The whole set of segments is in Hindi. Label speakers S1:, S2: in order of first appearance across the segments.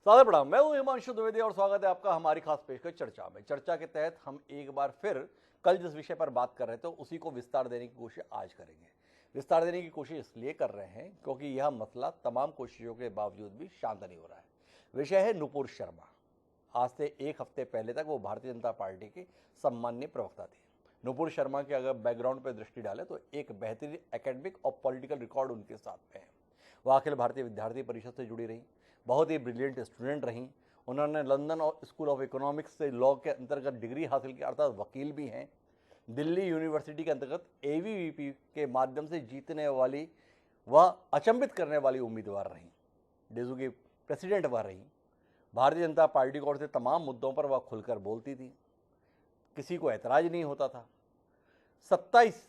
S1: सादर प्रणाम। मैं हूं हिमांशु द्विवेदी और स्वागत है आपका हमारी खास पेशकश चर्चा में। चर्चा के तहत हम एक बार फिर कल जिस विषय पर बात कर रहे थे उसी को विस्तार देने की कोशिश आज करेंगे। विस्तार देने की कोशिश इसलिए कर रहे हैं क्योंकि यह मसला तमाम कोशिशों के बावजूद भी शांत नहीं हो रहा है। विषय है नुपुर शर्मा। आज से एक हफ्ते पहले तक वो भारतीय जनता पार्टी के सम्माननीय प्रवक्ता थे। नुपुर शर्मा के अगर बैकग्राउंड पर दृष्टि डालें तो एक बेहतरीन एकेडमिक और पॉलिटिकल रिकॉर्ड उनके साथ में है। वह अखिल भारतीय विद्यार्थी परिषद से जुड़ी रही, बहुत ही ब्रिलियंट स्टूडेंट रहीं। उन्होंने लंदन और स्कूल ऑफ इकोनॉमिक्स से लॉ के अंतर्गत डिग्री हासिल की, अर्थात वकील भी हैं। दिल्ली यूनिवर्सिटी के अंतर्गत एबीवीपी के माध्यम से जीतने वाली वह अचंभित करने वाली उम्मीदवार रहीं। डेजू की प्रेसिडेंट वह रहीं। भारतीय जनता पार्टी की ओर से तमाम मुद्दों पर वह खुलकर बोलती थी, किसी को ऐतराज नहीं होता था। 27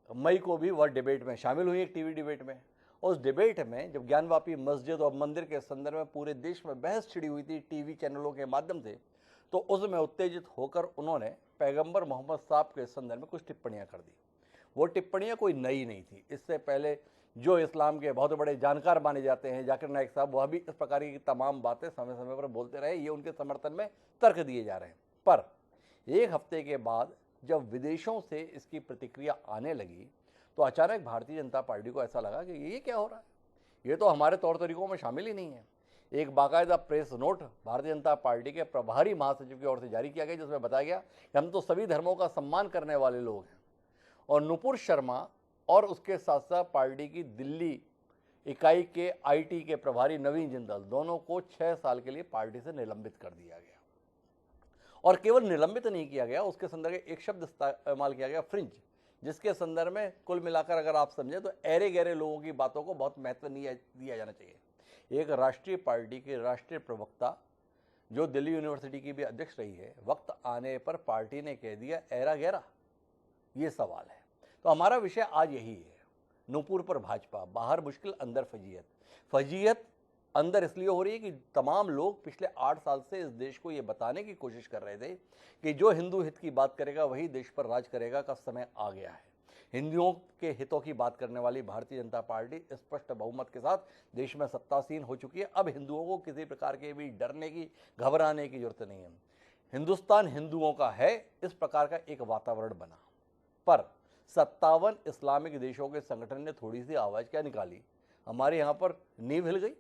S1: मई को भी वह डिबेट में शामिल हुई, एक टीवी डिबेट में। उस डिबेट में जब ज्ञानवापी मस्जिद और मंदिर के संदर्भ में पूरे देश में बहस छिड़ी हुई थी टीवी चैनलों के माध्यम से, तो उसमें उत्तेजित होकर उन्होंने पैगंबर मोहम्मद साहब के संदर्भ में कुछ टिप्पणियां कर दी। वो टिप्पणियां कोई नई नहीं थी। इससे पहले जो इस्लाम के बहुत बड़े जानकार माने जाते हैं जाकिर नाइक साहब, वह भी इस प्रकार की तमाम बातें समय समय पर बोलते रहे। ये उनके समर्थन में तर्क दिए जा रहे हैं। पर एक हफ्ते के बाद जब विदेशों से इसकी प्रतिक्रिया आने लगी तो अचानक भारतीय जनता पार्टी को ऐसा लगा कि ये क्या हो रहा है, ये तो हमारे तौर तरीकों में शामिल ही नहीं है। एक बाकायदा press note Bharatiya Janata party के प्रभारी महासचिव की ओर से जारी किया गया, जिसमें बताया गया कि हम तो सभी धर्मों का सम्मान करने वाले लोग हैं। और नुपुर शर्मा और उसके साथ साथ पार्टी की दिल्ली इकाई के आईटी के प्रभारी नवीन जिंदल, दोनों को 6 साल के लिए पार्टी से निलंबित कर दिया गया। और केवल निलंबित नहीं किया गया, उसके संदर्भ में एक शब्द इस्तेमाल किया गया, फ्रिंज, जिसके संदर्भ में कुल मिलाकर अगर आप समझें तो ऐरे गहरे लोगों की बातों को बहुत महत्व नहीं दिया जाना चाहिए। एक राष्ट्रीय पार्टी के राष्ट्रीय प्रवक्ता जो दिल्ली यूनिवर्सिटी की भी अध्यक्ष रही है, वक्त आने पर पार्टी ने कह दिया ऐरा गहरा, ये सवाल है। तो हमारा विषय आज यही है, नूपुर पर भाजपा, बाहर मुश्किल अंदर फजीयत। फजीयत अंदर इसलिए हो रही है कि तमाम लोग पिछले 8 साल से इस देश को ये बताने की कोशिश कर रहे थे कि जो हिंदू हित की बात करेगा वही देश पर राज करेगा का समय आ गया है। हिंदुओं के हितों की बात करने वाली भारतीय जनता पार्टी स्पष्ट बहुमत के साथ देश में सत्तासीन हो चुकी है। अब हिंदुओं को किसी प्रकार के भी डरने की, घबराने की जरूरत नहीं है। हिंदुस्तान हिंदुओं का है, इस प्रकार का एक वातावरण बना। पर 57 इस्लामिक देशों के संगठन ने थोड़ी सी आवाज़ क्या निकाली, हमारे यहाँ पर नींव हिल गई।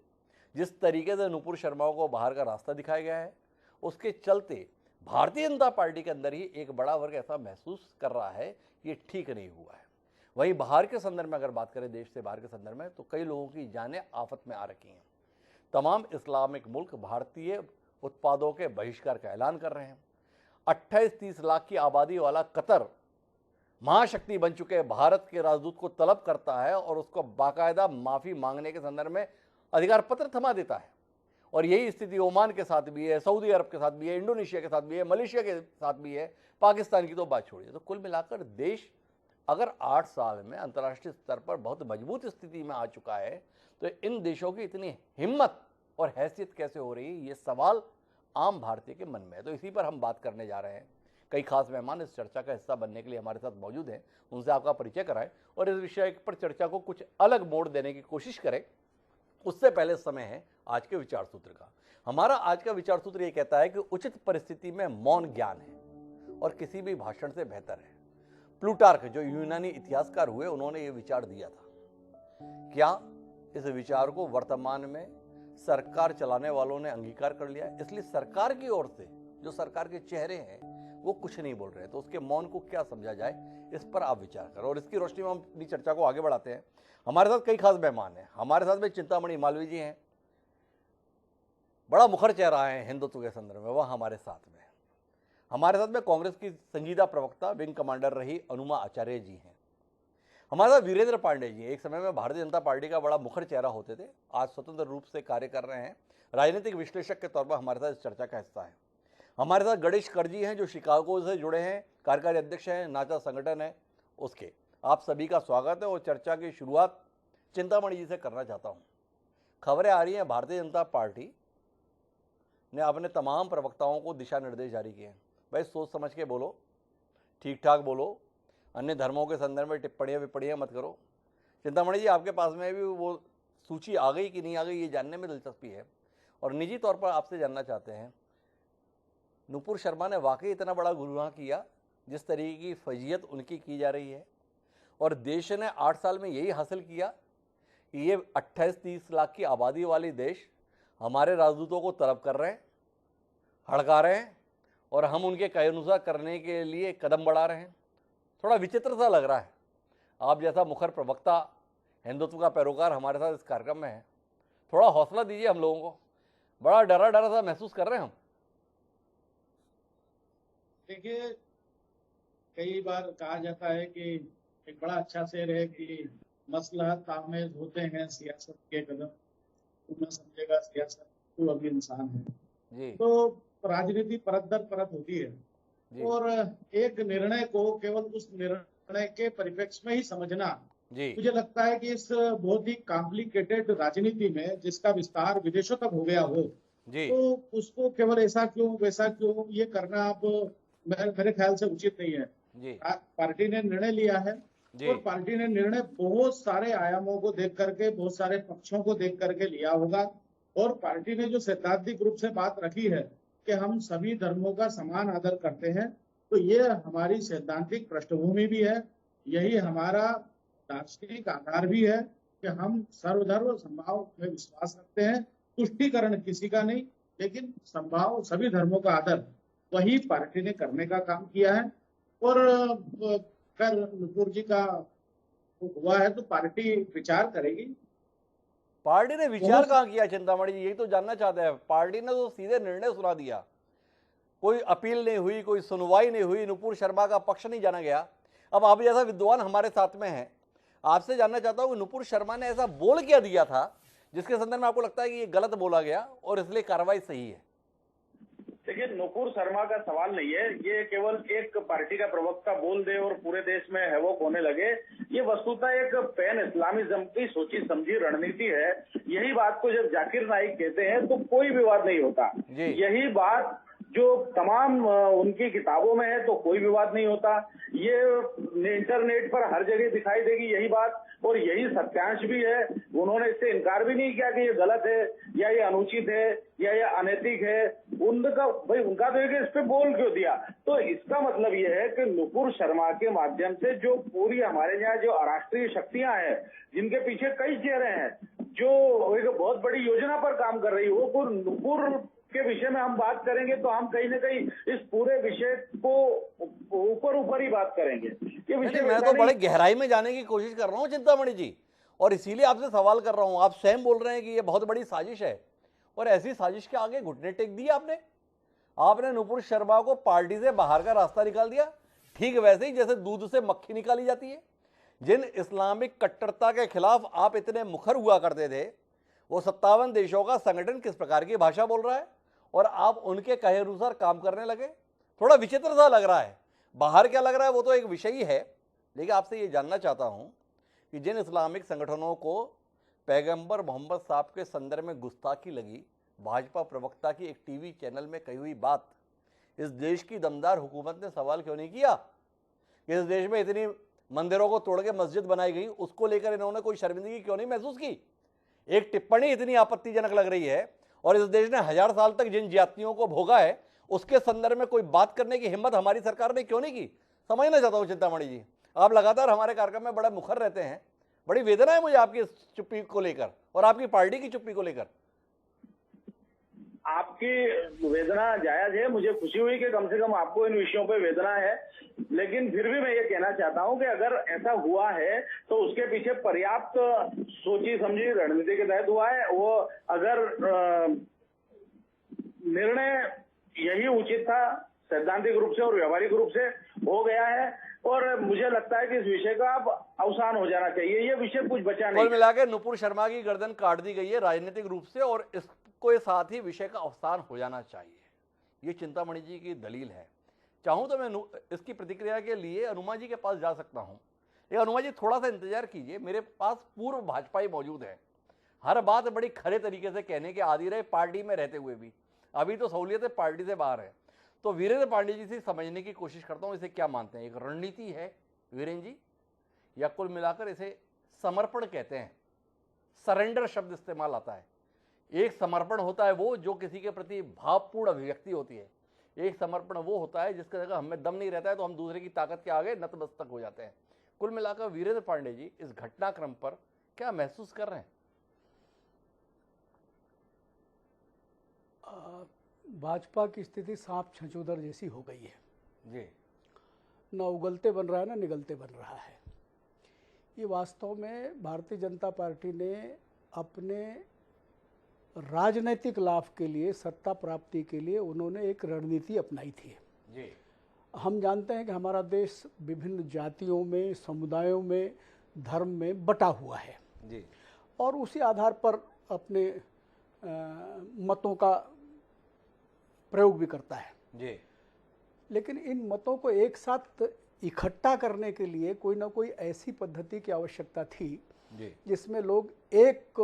S1: जिस तरीके से नुपुर शर्मा को बाहर का रास्ता दिखाया गया है, उसके चलते भारतीय जनता पार्टी के अंदर ही एक बड़ा वर्ग ऐसा महसूस कर रहा है कि ये ठीक नहीं हुआ है। वहीं बाहर के संदर्भ में अगर बात करें, देश से बाहर के संदर्भ में, तो कई लोगों की जानें आफत में आ रखी हैं। तमाम इस्लामिक मुल्क भारतीय उत्पादों के बहिष्कार का ऐलान कर रहे हैं। 28-30 लाख की आबादी वाला कतर महाशक्ति बन चुके भारत के राजदूत को तलब करता है और उसको बाकायदा माफ़ी मांगने के संदर्भ में अधिकार पत्र थमा देता है। और यही स्थिति ओमान के साथ भी है, सऊदी अरब के साथ भी है, इंडोनेशिया के साथ भी है, मलेशिया के साथ भी है, पाकिस्तान की तो बात छोड़िए। तो कुल मिलाकर देश अगर 8 साल में अंतर्राष्ट्रीय स्तर पर बहुत मजबूत स्थिति में आ चुका है, तो इन देशों की इतनी हिम्मत और हैसियत कैसे हो रही है, ये सवाल आम भारतीय के मन में है। तो इसी पर हम बात करने जा रहे हैं। कई खास मेहमान इस चर्चा का हिस्सा बनने के लिए हमारे साथ मौजूद हैं, उनसे आपका परिचय कराएं और इस विषय पर चर्चा को कुछ अलग मोड़ देने की कोशिश करें। उससे पहले समय है आज के विचार सूत्र का। हमारा आज का विचार सूत्र ये कहता है कि उचित परिस्थिति में मौन ज्ञान है और किसी भी भाषण से बेहतर है। प्लूटार्क जो यूनानी इतिहासकार हुए, उन्होंने ये विचार दिया था। क्या इस विचार को वर्तमान में सरकार चलाने वालों ने अंगीकार कर लिया? इसलिए सरकार की ओर से जो सरकार के चेहरे हैं वो कुछ नहीं बोल रहे, तो उसके मौन को क्या समझा जाए, इस पर आप विचार करें। और इसकी रोशनी में हम अपनी चर्चा को आगे बढ़ाते हैं। हमारे साथ कई खास मेहमान हैं। हमारे साथ में चिंतामणि मालवीय जी हैं, बड़ा मुखर चेहरा है हिंदुत्व के संदर्भ में, वह हमारे साथ में। हमारे साथ में कांग्रेस की संजीदा प्रवक्ता, विंग कमांडर रही अनुमा आचार्य जी हैं। हमारे साथ वीरेंद्र पांडे जी, एक समय में भारतीय जनता पार्टी का बड़ा मुखर चेहरा होते थे, आज स्वतंत्र रूप से कार्य कर रहे हैं, राजनीतिक विश्लेषक के तौर पर हमारे साथ इस चर्चा का हिस्सा है। हमारे साथ गणेश कर जी हैं, जो शिकागो से जुड़े हैं, कार्यकारी अध्यक्ष हैं, नाचा संगठन है उसके। आप सभी का स्वागत है और चर्चा की शुरुआत चिंतामणि जी से करना चाहता हूं। खबरें आ रही हैं भारतीय जनता पार्टी ने अपने तमाम प्रवक्ताओं को दिशा निर्देश जारी किए हैं, भाई सोच समझ के बोलो, ठीक ठाक बोलो, अन्य धर्मों के संदर्भ में टिप्पणियाँ विप्पणियाँ मत करो। चिंतामणि जी, आपके पास में भी वो सूची आ गई कि नहीं आ गई, ये जानने में दिलचस्पी है। और निजी तौर पर आपसे जानना चाहते हैं, नुपुर शर्मा ने वाकई इतना बड़ा गुनाह किया जिस तरीके की फजीयत उनकी की जा रही है, और देश ने 8 साल में यही हासिल किया कि ये 28-30 लाख की आबादी वाली देश हमारे राजदूतों को तलब कर रहे हैं, हड़का रहे हैं, और हम उनके कहे अनुसार करने के लिए कदम बढ़ा रहे हैं। थोड़ा विचित्र सा लग रहा है। आप जैसा मुखर प्रवक्ता, हिंदुत्व का पैरोकार हमारे साथ इस कार्यक्रम में है, थोड़ा हौसला दीजिए हम लोगों को। बड़ा डरा डरा सा महसूस कर रहे हैं हम।
S2: देखिए, कई बार कहा जाता है कि एक बड़ा अच्छा शेर है कि मसलहत आमेज होते हैं सियासत के कदम, तू न समझेगा सियासत तू अभी इंसान है
S1: जी
S2: तो राजनीति परत दर परत होती है
S1: जी
S2: और एक निर्णय को केवल उस निर्णय के परिप्रेक्ष्य में ही समझना,
S1: जी
S2: मुझे लगता है कि इस बहुत ही कॉम्प्लिकेटेड राजनीति में जिसका विस्तार विदेशों तक हो गया हो,
S1: जी
S2: तो उसको केवल ऐसा क्यों वैसा क्यों ये करना अब मेरे ख्याल से उचित नहीं है।
S1: जी
S2: पार्टी ने निर्णय लिया है
S1: जी
S2: और पार्टी ने निर्णय बहुत सारे आयामों को देख करके, बहुत सारे पक्षों को देख करके लिया होगा। और पार्टी ने जो सैद्धांतिक रूप से बात रखी है कि हम सभी धर्मों का समान आदर करते हैं, तो ये हमारी सैद्धांतिक पृष्ठभूमि भी है, यही हमारा दार्शनिक आधार भी है कि हम सर्वधर्म समभाव में विश्वास रखते हैं। तुष्टीकरण किसी का नहीं, लेकिन समभाव, सभी धर्मों का आदर, वही पार्टी ने करने का काम किया है। और खैर नुपुर जी का हुआ है तो पार्टी विचार करेगी।
S1: पार्टी ने विचार कहाँ किया चिंतामणि जी, यही तो जानना चाहते हैं। पार्टी ने तो सीधे निर्णय सुना दिया, कोई अपील नहीं हुई, कोई सुनवाई नहीं हुई, नुपुर शर्मा का पक्ष नहीं जाना गया। अब आप जैसा विद्वान हमारे साथ में है, आपसे जानना चाहता हूँ कि नुपुर शर्मा ने ऐसा बोल क्या दिया था जिसके संदर्भ में आपको लगता है कि ये गलत बोला गया और इसलिए कार्रवाई सही है?
S3: देखिए, नुपुर शर्मा का सवाल नहीं है, ये केवल एक पार्टी का प्रवक्ता बोल दे और पूरे देश में हैवोक होने लगे, ये वस्तुतः एक पैन इस्लामिज्म की सोची समझी रणनीति है। यही बात को जब जाकिर नाइक कहते हैं तो कोई विवाद नहीं होता। यही बात जो तमाम उनकी किताबों में है तो कोई विवाद नहीं होता। ये इंटरनेट पर हर जगह दिखाई देगी यही बात, और यही सत्यांश भी है। उन्होंने इससे इनकार भी नहीं किया कि ये गलत है या ये अनुचित है या ये अनैतिक है। उनका तो है कि इस पे बोल क्यों दिया। तो इसका मतलब ये है कि नुपुर शर्मा के माध्यम से जो पूरी हमारे यहाँ जो अराष्ट्रीय शक्तियां हैं, जिनके पीछे कई चेहरे हैं, जो एक बहुत बड़ी योजना पर काम कर रही हो, नुपुर के विषय में हम बात करेंगे तो हम कहीं ना कहीं इस पूरे विषय को ऊपर ही बात करेंगे। ये विषय
S1: मैं तो बड़े गहराई में जाने की कोशिश कर रहा हूँ चिंतामणि जी, और इसीलिए आपसे सवाल कर रहा हूँ। आप स्वयं बोल रहे हैं कि ये बहुत बड़ी साजिश है, और ऐसी साजिश के आगे घुटने टेक दिए आपने नुपुर शर्मा को पार्टी से बाहर का रास्ता निकाल दिया, ठीक वैसे ही जैसे दूध से मक्खी निकाली जाती है। जिन इस्लामिक कट्टरता के खिलाफ आप इतने मुखर हुआ करते थे, वो 57 देशों का संगठन किस प्रकार की भाषा बोल रहा है और आप उनके कहे अनुसार काम करने लगे। थोड़ा विचित्र सा लग रहा है। बाहर क्या लग रहा है वो तो एक विषय ही है, लेकिन आपसे ये जानना चाहता हूं कि जिन इस्लामिक संगठनों को पैगंबर मोहम्मद साहब के संदर्भ में गुस्ताखी लगी, भाजपा प्रवक्ता की एक टीवी चैनल में कही हुई बात, इस देश की दमदार हुकूमत ने सवाल क्यों नहीं किया? इस देश में इतनी मंदिरों को तोड़ के मस्जिद बनाई गई, उसको लेकर इन्होंने कोई शर्मिंदगी क्यों नहीं महसूस की? एक टिप्पणी इतनी आपत्तिजनक लग रही है, और इस देश ने 1000 साल तक जिन जातियों को भोगा है उसके संदर्भ में कोई बात करने की हिम्मत हमारी सरकार ने क्यों नहीं की? समझना चाहता हूं चिंतामणि जी, आप लगातार हमारे कार्यक्रम में बड़ा मुखर रहते हैं, बड़ी वेदना है मुझे आपकी चुप्पी को लेकर और आपकी पार्टी की चुप्पी को लेकर।
S3: आपकी वेदना जायज है, मुझे खुशी हुई कि कम से कम आपको इन विषयों पे वेदना है, लेकिन फिर भी मैं ये कहना चाहता हूं कि अगर ऐसा हुआ है तो उसके पीछे पर्याप्त सोची समझी रणनीति के तहत हुआ है। वो अगर निर्णय यही उचित था, सैद्धांतिक रूप से और व्यवहारिक रूप से हो गया है, और मुझे लगता है कि इस विषय का अब अवसान हो जाना चाहिए। ये विषय कुछ बचा नहीं।
S1: कुल मिलाकर नुपुर शर्मा की गर्दन काट दी गई है राजनीतिक रूप से, और इसको साथ ही विषय का अवसान हो जाना चाहिए। ये चिंतामणि जी की दलील है। चाहूं तो मैं इसकी प्रतिक्रिया के लिए अनुमा जी के पास जा सकता हूं। ये अनुमा जी थोड़ा सा इंतजार कीजिए, मेरे पास पूर्व भाजपाई मौजूद है, हर बात बड़ी खरे तरीके से कहने के आदी रहे, पार्टी में रहते हुए भी। अभी तो सहूलियत पार्टी से बाहर है। तो वीरेंद्र पांडे जी से समझने की कोशिश करता हूं, इसे क्या मानते हैं? एक रणनीति है वीरेंद्र जी, या कुल मिलाकर इसे समर्पण कहते हैं, सरेंडर शब्द इस्तेमाल आता है। एक समर्पण होता है वो जो किसी के प्रति भावपूर्ण अभिव्यक्ति होती है, एक समर्पण वो होता है जिसके जगह हमें दम नहीं रहता है तो हम दूसरे की ताकत के आगे नतमस्तक हो जाते हैं। कुल मिलाकर वीरेंद्र पांडे जी इस घटनाक्रम पर क्या महसूस कर रहे हैं?
S4: भाजपा की स्थिति सांप छछूंदर जैसी हो गई है
S1: जी।
S4: न उगलते बन रहा है ना निगलते बन रहा है। ये वास्तव में भारतीय जनता पार्टी ने अपने राजनीतिक लाभ के लिए, सत्ता प्राप्ति के लिए उन्होंने एक रणनीति अपनाई थी
S1: जी।
S4: हम जानते हैं कि हमारा देश विभिन्न जातियों में, समुदायों में, धर्म में बटा हुआ है
S1: जी।
S4: और उसी आधार पर अपने मतों का प्रयोग भी करता है
S1: जी।
S4: लेकिन इन मतों को एक साथ इकट्ठा करने के लिए कोई ना कोई ऐसी पद्धति की आवश्यकता थी
S1: जी।
S4: जिसमें लोग एक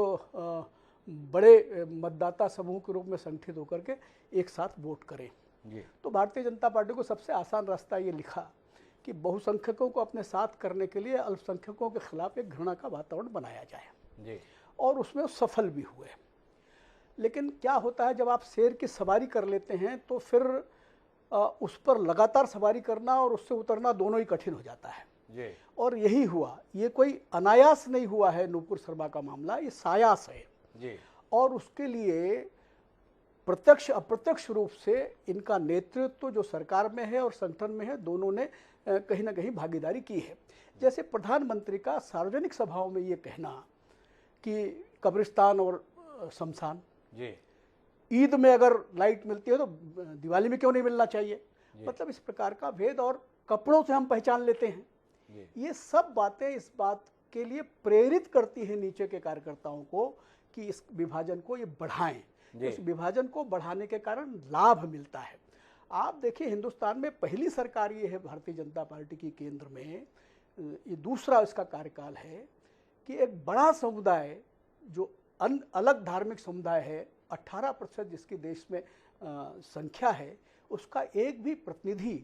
S4: बड़े मतदाता समूह के रूप में संगठित होकर के एक साथ वोट करें।
S1: जी।
S4: तो भारतीय जनता पार्टी को सबसे आसान रास्ता ये लिखा कि बहुसंख्यकों को अपने साथ करने के लिए अल्पसंख्यकों के खिलाफ एक घृणा का वातावरण बनाया जाए
S1: जी।
S4: और उसमें सफल भी हुए। लेकिन क्या होता है जब आप शेर की सवारी कर लेते हैं तो फिर उस पर लगातार सवारी करना और उससे उतरना दोनों ही कठिन हो जाता है
S1: जी।
S4: और यही हुआ। ये कोई अनायास नहीं हुआ है नूपुर शर्मा का मामला, ये सायास है
S1: जी।
S4: और उसके लिए प्रत्यक्ष अप्रत्यक्ष रूप से इनका नेतृत्व जो सरकार में है और संगठन में है, दोनों ने कहीं ना कहीं भागीदारी की है। जैसे प्रधानमंत्री का सार्वजनिक सभाओं में ये कहना कि कब्रिस्तान और शमशान,
S1: जी।
S4: ईद में अगर लाइट मिलती है तो दिवाली में क्यों नहीं मिलना चाहिए, मतलब इस प्रकार का भेद, और कपड़ों से हम पहचान लेते हैं, ये सब बातें इस बात के लिए प्रेरित करती हैं नीचे के कार्यकर्ताओं को कि इस विभाजन को ये बढ़ाएं। इस विभाजन को बढ़ाने के कारण लाभ मिलता है। आप देखिए हिंदुस्तान में पहली सरकार ये है भारतीय जनता पार्टी की केंद्र में, ये दूसरा इसका कार्यकाल है कि एक बड़ा समुदाय जो अलग धार्मिक समुदाय है, 18% जिसकी देश में संख्या है, उसका एक भी प्रतिनिधि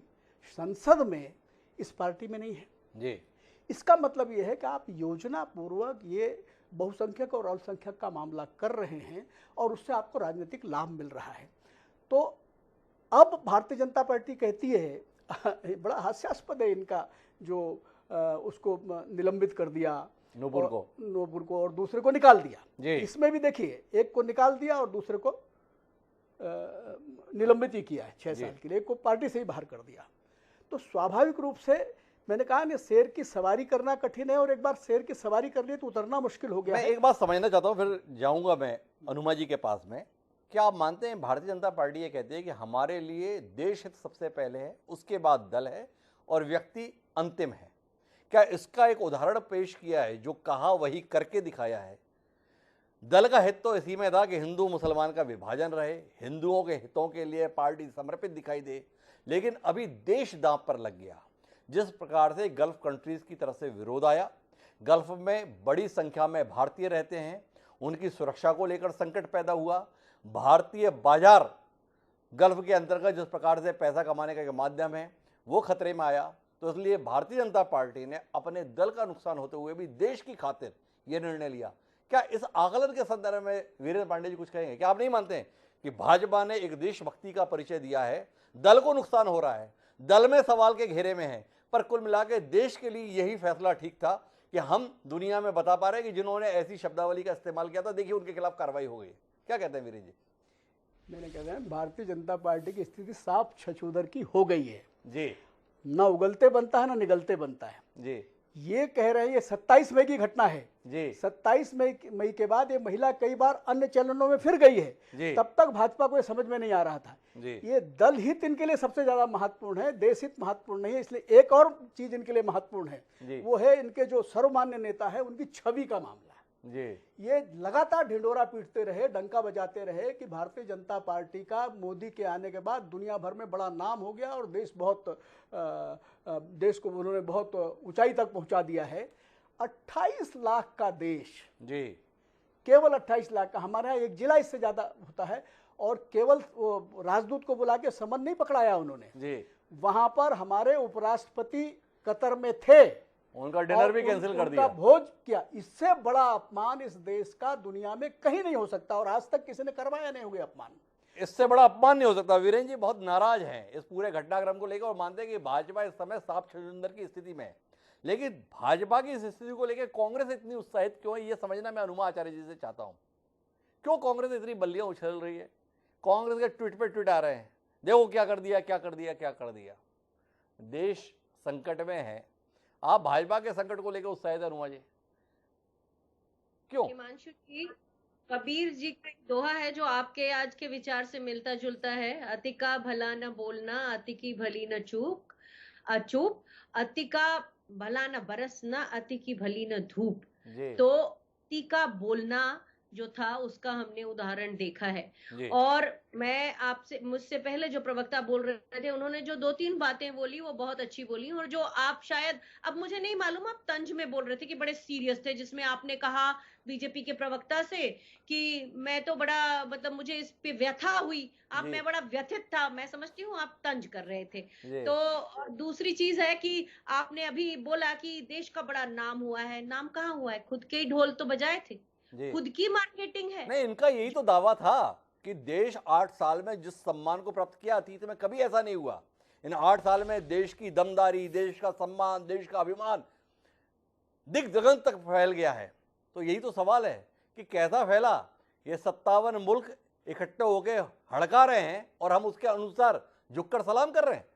S4: संसद में इस पार्टी में नहीं है
S1: जी।
S4: इसका मतलब ये है कि आप योजना पूर्वक ये बहुसंख्यक और अल्पसंख्यक का मामला कर रहे हैं और उससे आपको राजनीतिक लाभ मिल रहा है। तो अब भारतीय जनता पार्टी कहती है बड़ा हास्यास्पद है इनका जो उसको निलंबित कर दिया नूपुर को और दूसरे को निकाल दिया। इसमें भी देखिए एक को निकाल दिया और दूसरे को निलंबित ही किया है 6 साल के लिए, एक को पार्टी से ही बाहर कर दिया। तो स्वाभाविक रूप से मैंने कहा ना, शेर की सवारी करना कठिन है और एक बार शेर की सवारी कर ली तो उतरना मुश्किल हो गया।
S1: मैं एक बात समझना चाहता हूँ, फिर जाऊंगा मैं अनुमा जी के पास में। क्या आप मानते हैं भारतीय जनता पार्टी ये कहती है कि हमारे लिए देश हित सबसे पहले है, उसके बाद दल है और व्यक्ति अंतिम है? क्या इसका एक उदाहरण पेश किया है, जो कहा वही करके दिखाया है? दल का हित तो इसी में था कि हिंदू मुसलमान का विभाजन रहे, हिंदुओं के हितों के लिए पार्टी समर्पित दिखाई दे, लेकिन अभी देश दांव पर लग गया। जिस प्रकार से गल्फ कंट्रीज की तरफ से विरोध आया, गल्फ में बड़ी संख्या में भारतीय रहते हैं, उनकी सुरक्षा को लेकर संकट पैदा हुआ, भारतीय बाजार गल्फ के अंतर्गत जिस प्रकार से पैसा कमाने का माध्यम है वो खतरे में आया। तो इसलिए भारतीय जनता पार्टी ने अपने दल का नुकसान होते हुए भी देश की खातिर यह निर्णय लिया। क्या इस आकलन के संदर्भ में वीरेंद्र पांडे जी कुछ कहेंगे? क्या आप नहीं मानते हैं कि भाजपा ने एक देशभक्ति का परिचय दिया है, दल को नुकसान हो रहा है, दल में सवाल के घेरे में है, पर कुल मिलाकर देश के लिए यही फैसला ठीक था कि हम दुनिया में बता पा रहे हैं कि जिन्होंने ऐसी शब्दावली का इस्तेमाल किया था, देखिए उनके खिलाफ कार्रवाई हो गई। क्या कहते हैं वीरेंद्र जी?
S4: मैंने कहते हैं भारतीय जनता पार्टी की स्थिति सांप छछूंदर की हो गई है
S1: जी।
S4: ना उगलते बनता है ना निगलते बनता है
S1: जी।
S4: ये कह रहे हैं, ये 27 मई की घटना है
S1: जी।
S4: 27 मई के बाद ये महिला कई बार अन्य चैनलों में फिर गई है
S1: जी।
S4: तब तक भाजपा को ये समझ में नहीं आ रहा था
S1: जी।
S4: ये दल हित इनके लिए सबसे ज्यादा महत्वपूर्ण है, देश हित महत्वपूर्ण नहीं है। इसलिए एक और चीज इनके लिए महत्वपूर्ण है, वो है इनके जो सर्वमान्य नेता है उनकी छवि का मामला
S1: जी।
S4: ये लगातार ढिंडोरा पीटते रहे, डंका बजाते रहे कि भारतीय जनता पार्टी का मोदी के आने के बाद दुनिया भर में बड़ा नाम हो गया और देश को उन्होंने बहुत ऊंचाई तक पहुंचा दिया है। 28 लाख का देश
S1: जी,
S4: केवल 28 लाख का, हमारे यहाँ एक जिला इससे ज्यादा होता है, और केवल राजदूत को बुला के समन नहीं पकड़ाया उन्होंने जी। वहां पर हमारे उपराष्ट्रपति कतर में थे
S1: उनका डिनर भी
S4: और
S1: कैंसिल कर
S4: उनका
S1: दिया।
S4: भोज किया। इससे बड़ा अपमान इस देश का दुनिया में कहीं नहीं हो सकता, और आज तक किसी ने करवाया नहीं हुए अपमान।
S1: इससे बड़ा अपमान नहीं हो सकता। वीरेंद्र जी बहुत नाराज हैं इस पूरे घटनाक्रम को लेकर और मानते हैं कि भाजपा इस समय सांप छुछुंदर की स्थिति में है। लेकिन भाजपा की इस स्थिति को लेकर कांग्रेस इतनी उत्साहित क्यों है, ये समझना मैं अनुमा आचार्य जी से चाहता हूं। क्यों कांग्रेस इतनी बल्लियां उछल रही है? कांग्रेस के ट्वीट पे ट्वीट आ रहे हैं, देखो क्या कर दिया, क्या कर दिया, क्या कर दिया। देश संकट में है, आप भाजपा के संकट को लेकर उत्साहित है अनुमा जी, क्यों?
S5: हिमांशु जी, कबीर जी का एक दोहा है जो आपके आज के विचार से मिलता जुलता है। अति का भला न बोलना, अति की भली न चूप, अति का भला न बरसना, अति की भली न धूप। तो अति का बोलना जो था उसका हमने उदाहरण देखा है। और मैं आपसे, मुझसे पहले जो प्रवक्ता बोल रहे थे उन्होंने जो 2-3 बातें बोली वो बहुत अच्छी बोली, और जो आप शायद, अब मुझे नहीं मालूम, आप तंज में बोल रहे थे कि बड़े सीरियस थे, जिसमें आपने कहा बीजेपी के प्रवक्ता से कि मैं तो बड़ा, मतलब मुझे इस पे व्यथा हुई, आप, मैं बड़ा व्यथित था। मैं समझती हूँ आप तंज कर रहे थे। तो दूसरी चीज है कि आपने अभी बोला कि देश का बड़ा नाम हुआ है। नाम कहाँ हुआ है? खुद के ही ढोल तो बजाए थे, खुद की मार्केटिंग है।
S1: नहीं, इनका यही तो दावा था कि देश 8 साल में जिस सम्मान को प्राप्त किया, अतीत में कभी ऐसा नहीं हुआ। इन 8 साल में देश की दमदारी, देश का सम्मान, देश का अभिमान दिग गगन तक फैल गया है। तो यही तो सवाल है कि कैसा फैला? ये 57 मुल्क इकट्ठे होके हड़का रहे हैं और हम उसके अनुसार झुककर सलाम कर रहे हैं।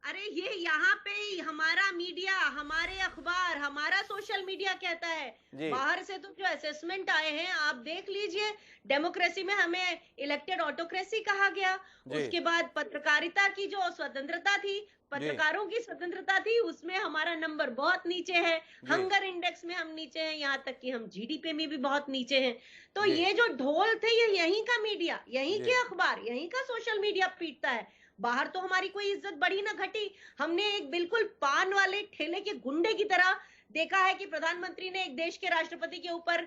S5: अरे ये यहाँ पे हमारा मीडिया, हमारे अखबार, हमारा सोशल मीडिया कहता है। बाहर से तो जो असेसमेंट आए हैं आप देख लीजिए। डेमोक्रेसी में हमें इलेक्टेड ऑटोक्रेसी कहा गया। उसके बाद पत्रकारिता की जो स्वतंत्रता थी, पत्रकारों की स्वतंत्रता थी, उसमें हमारा नंबर बहुत नीचे है। हंगर इंडेक्स में हम नीचे हैं, यहाँ तक कि हम जीडीपी में भी बहुत नीचे हैं। तो ये जो ढोल थे, ये यहीं का मीडिया, यहीं के अखबार, यहीं का सोशल मीडिया पीटता है। बाहर तो हमारी कोई इज्जत बढ़ी ना घटी। हमने एक बिल्कुल पान वाले ठेले के गुंडे की तरह देखा है कि प्रधानमंत्री ने एक देश के राष्ट्रपति के ऊपर,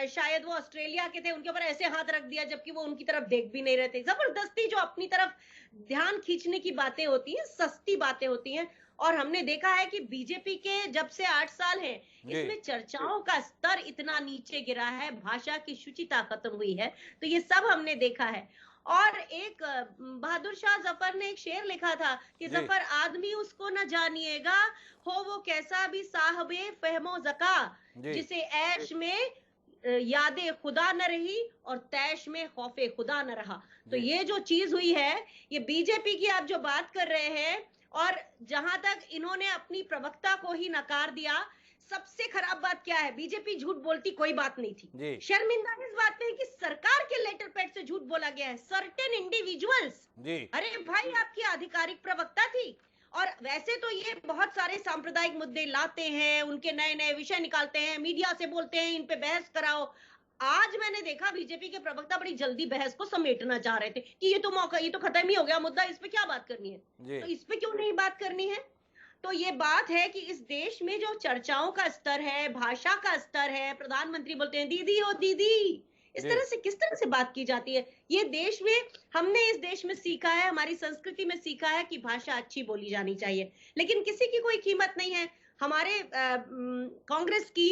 S5: शायद वो ऑस्ट्रेलिया के थे, उनके ऊपर ऐसे हाथ रख दिया जबकि वो उनकी तरफ देख भी नहीं रहे थे। जबरदस्ती जो अपनी तरफ ध्यान खींचने की बातें होती हैं, सस्ती बातें होती हैं। और हमने देखा है कि बीजेपी के जब से 8 साल हैं, इसमें चर्चाओं का स्तर इतना नीचे गिरा है, भाषा की शुचिता खत्म हुई है। तो ये सब हमने देखा है। और एक बहादुर शाह जफर ने एक शेर लिखा था कि जफर आदमी उसको न जानिएगा, हो वो कैसा भी साहबे फहमो ज़का, जिसे ऐश में यादें खुदा न रही और तैश में खौफे खुदा न रहा। तो ये जो चीज हुई है, ये बीजेपी की आप जो बात कर रहे हैं, और जहां तक इन्होंने अपनी प्रवक्ता को ही नकार दिया, सबसे खराब बात क्या है? बीजेपी झूठ बोलती कोई बात नहीं थी। शर्मिंदा इस बात में कि सरकार के लेटर पैड से झूठ बोला गया है, सर्टेन इंडिविजुअल्स। अरे भाई, आपकी आधिकारिक प्रवक्ता थी। और वैसे तो ये बहुत सारे सांप्रदायिक मुद्दे लाते हैं, उनके नए नए विषय निकालते हैं, मीडिया से बोलते हैं इन पे बहस कराओ। आज मैंने देखा बीजेपी के प्रवक्ता बड़ी जल्दी बहस को समेटना चाह रहे थे कि ये तो मौका, ये तो खत्म ही हो गया मुद्दा, इस पे क्या बात करनी है। तो इस पे क्यों नहीं बात करनी है? तो ये बात है कि इस देश में जो चर्चाओं का स्तर है, भाषा का स्तर है, प्रधानमंत्री बोलते हैं दीदी हो दीदी, इस तरह से किस तरह से बात की जाती है। ये देश में, हमने इस देश में सीखा है, हमारी संस्कृति में सीखा है कि भाषा अच्छी बोली जानी चाहिए, लेकिन किसी की कोई कीमत नहीं है। हमारे कांग्रेस की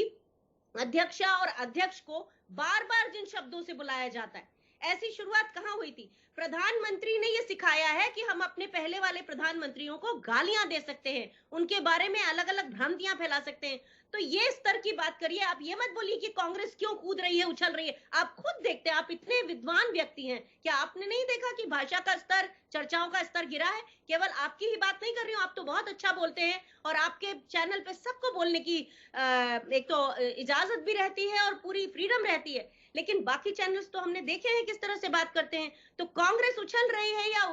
S5: अध्यक्षा और अध्यक्ष को बार बार जिन शब्दों से बुलाया जाता है, ऐसी शुरुआत कहाँ हुई थी? प्रधानमंत्री ने ये सिखाया है कि हम अपने पहले वाले प्रधानमंत्रियों को गालियां दे सकते हैं, उनके बारे में अलग अलग भ्रांतियां फैला सकते हैं। तो ये स्तर की बात करिए। आप ये मत बोलिए कि कांग्रेस क्यों कूद रही है, उछल रही है। आप खुद देखते हैं, आप इतने विद्वान व्यक्ति हैं, क्या आपने नहीं देखा कि भाषा का स्तर, चर्चाओं का स्तर गिरा है? केवल आपकी ही बात नहीं कर रही हूँ, आप तो बहुत अच्छा बोलते हैं और आपके चैनल पे सबको बोलने की एक तो इजाजत भी रहती है और पूरी फ्रीडम रहती है, लेकिन बाकी चैनल्स तो हमने देखे हैं किस तरह से बात करते हैं। तो कांग्रेस उछल रही है या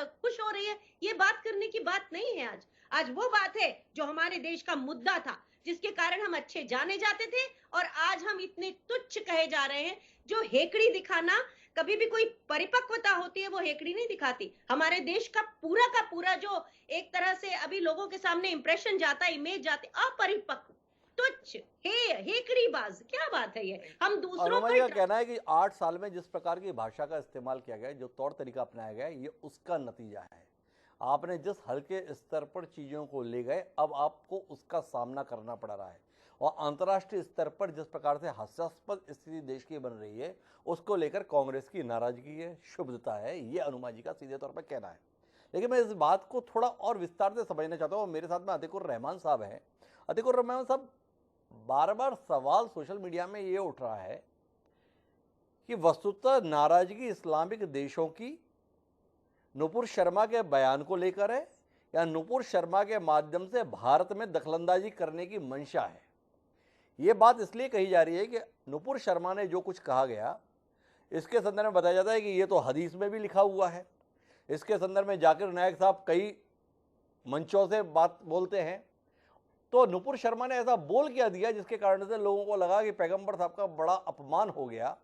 S5: खुश हो रही है, ये बात करने की बात नहीं है। आज वो बात है जो हमारे देश का मुद्दा था, जिसके कारण हम अच्छे जाने जाते थे, और आज हम इतने तुच्छ कहे जा रहे हैं। जो हेकड़ी दिखाना, कभी भी कोई परिपक्वता होती है वो हेकड़ी नहीं दिखाती। हमारे देश का पूरा जो एक तरह से अभी लोगों के सामने इंप्रेशन जाता है, इमेज जाती, अपरिपक्व, तुच्छ, हेकड़ीबाज, क्या बात है ये? हम दूसरों
S1: का कहना है कि 8 साल में जिस प्रकार की भाषा का इस्तेमाल किया गया, जो तौर तरीका अपनाया गया, ये उसका नतीजा है। आपने जिस हल्के स्तर पर चीज़ों को ले गए, अब आपको उसका सामना करना पड़ रहा है। और अंतर्राष्ट्रीय स्तर पर जिस प्रकार से हास्यास्पद स्थिति देश की बन रही है, उसको लेकर कांग्रेस की नाराजगी है, क्षुब्धता है, ये अनुमा जी का सीधे तौर पर कहना है। लेकिन मैं इस बात को थोड़ा और विस्तार से समझना चाहता हूँ। मेरे साथ में अतीकुर रहमान साहब हैं। अतीकुर रहमान साहब, बार बार सवाल सोशल मीडिया में ये उठ रहा है कि वस्तुतः नाराजगी इस्लामिक देशों की नुपुर शर्मा के बयान को लेकर है या नुपुर शर्मा के माध्यम से भारत में दखलंदाजी करने की मंशा है। ये बात इसलिए कही जा रही है कि नुपुर शर्मा ने जो कुछ कहा गया, इसके संदर्भ में बताया जाता है कि ये तो हदीस में भी लिखा हुआ है। इसके संदर्भ में जाकिर नायक साहब कई मंचों से बात बोलते हैं। तो नुपुर शर्मा ने ऐसा बोल क्या दिया जिसके कारण से लोगों को लगा कि पैगंबर साहब का बड़ा अपमान हो गया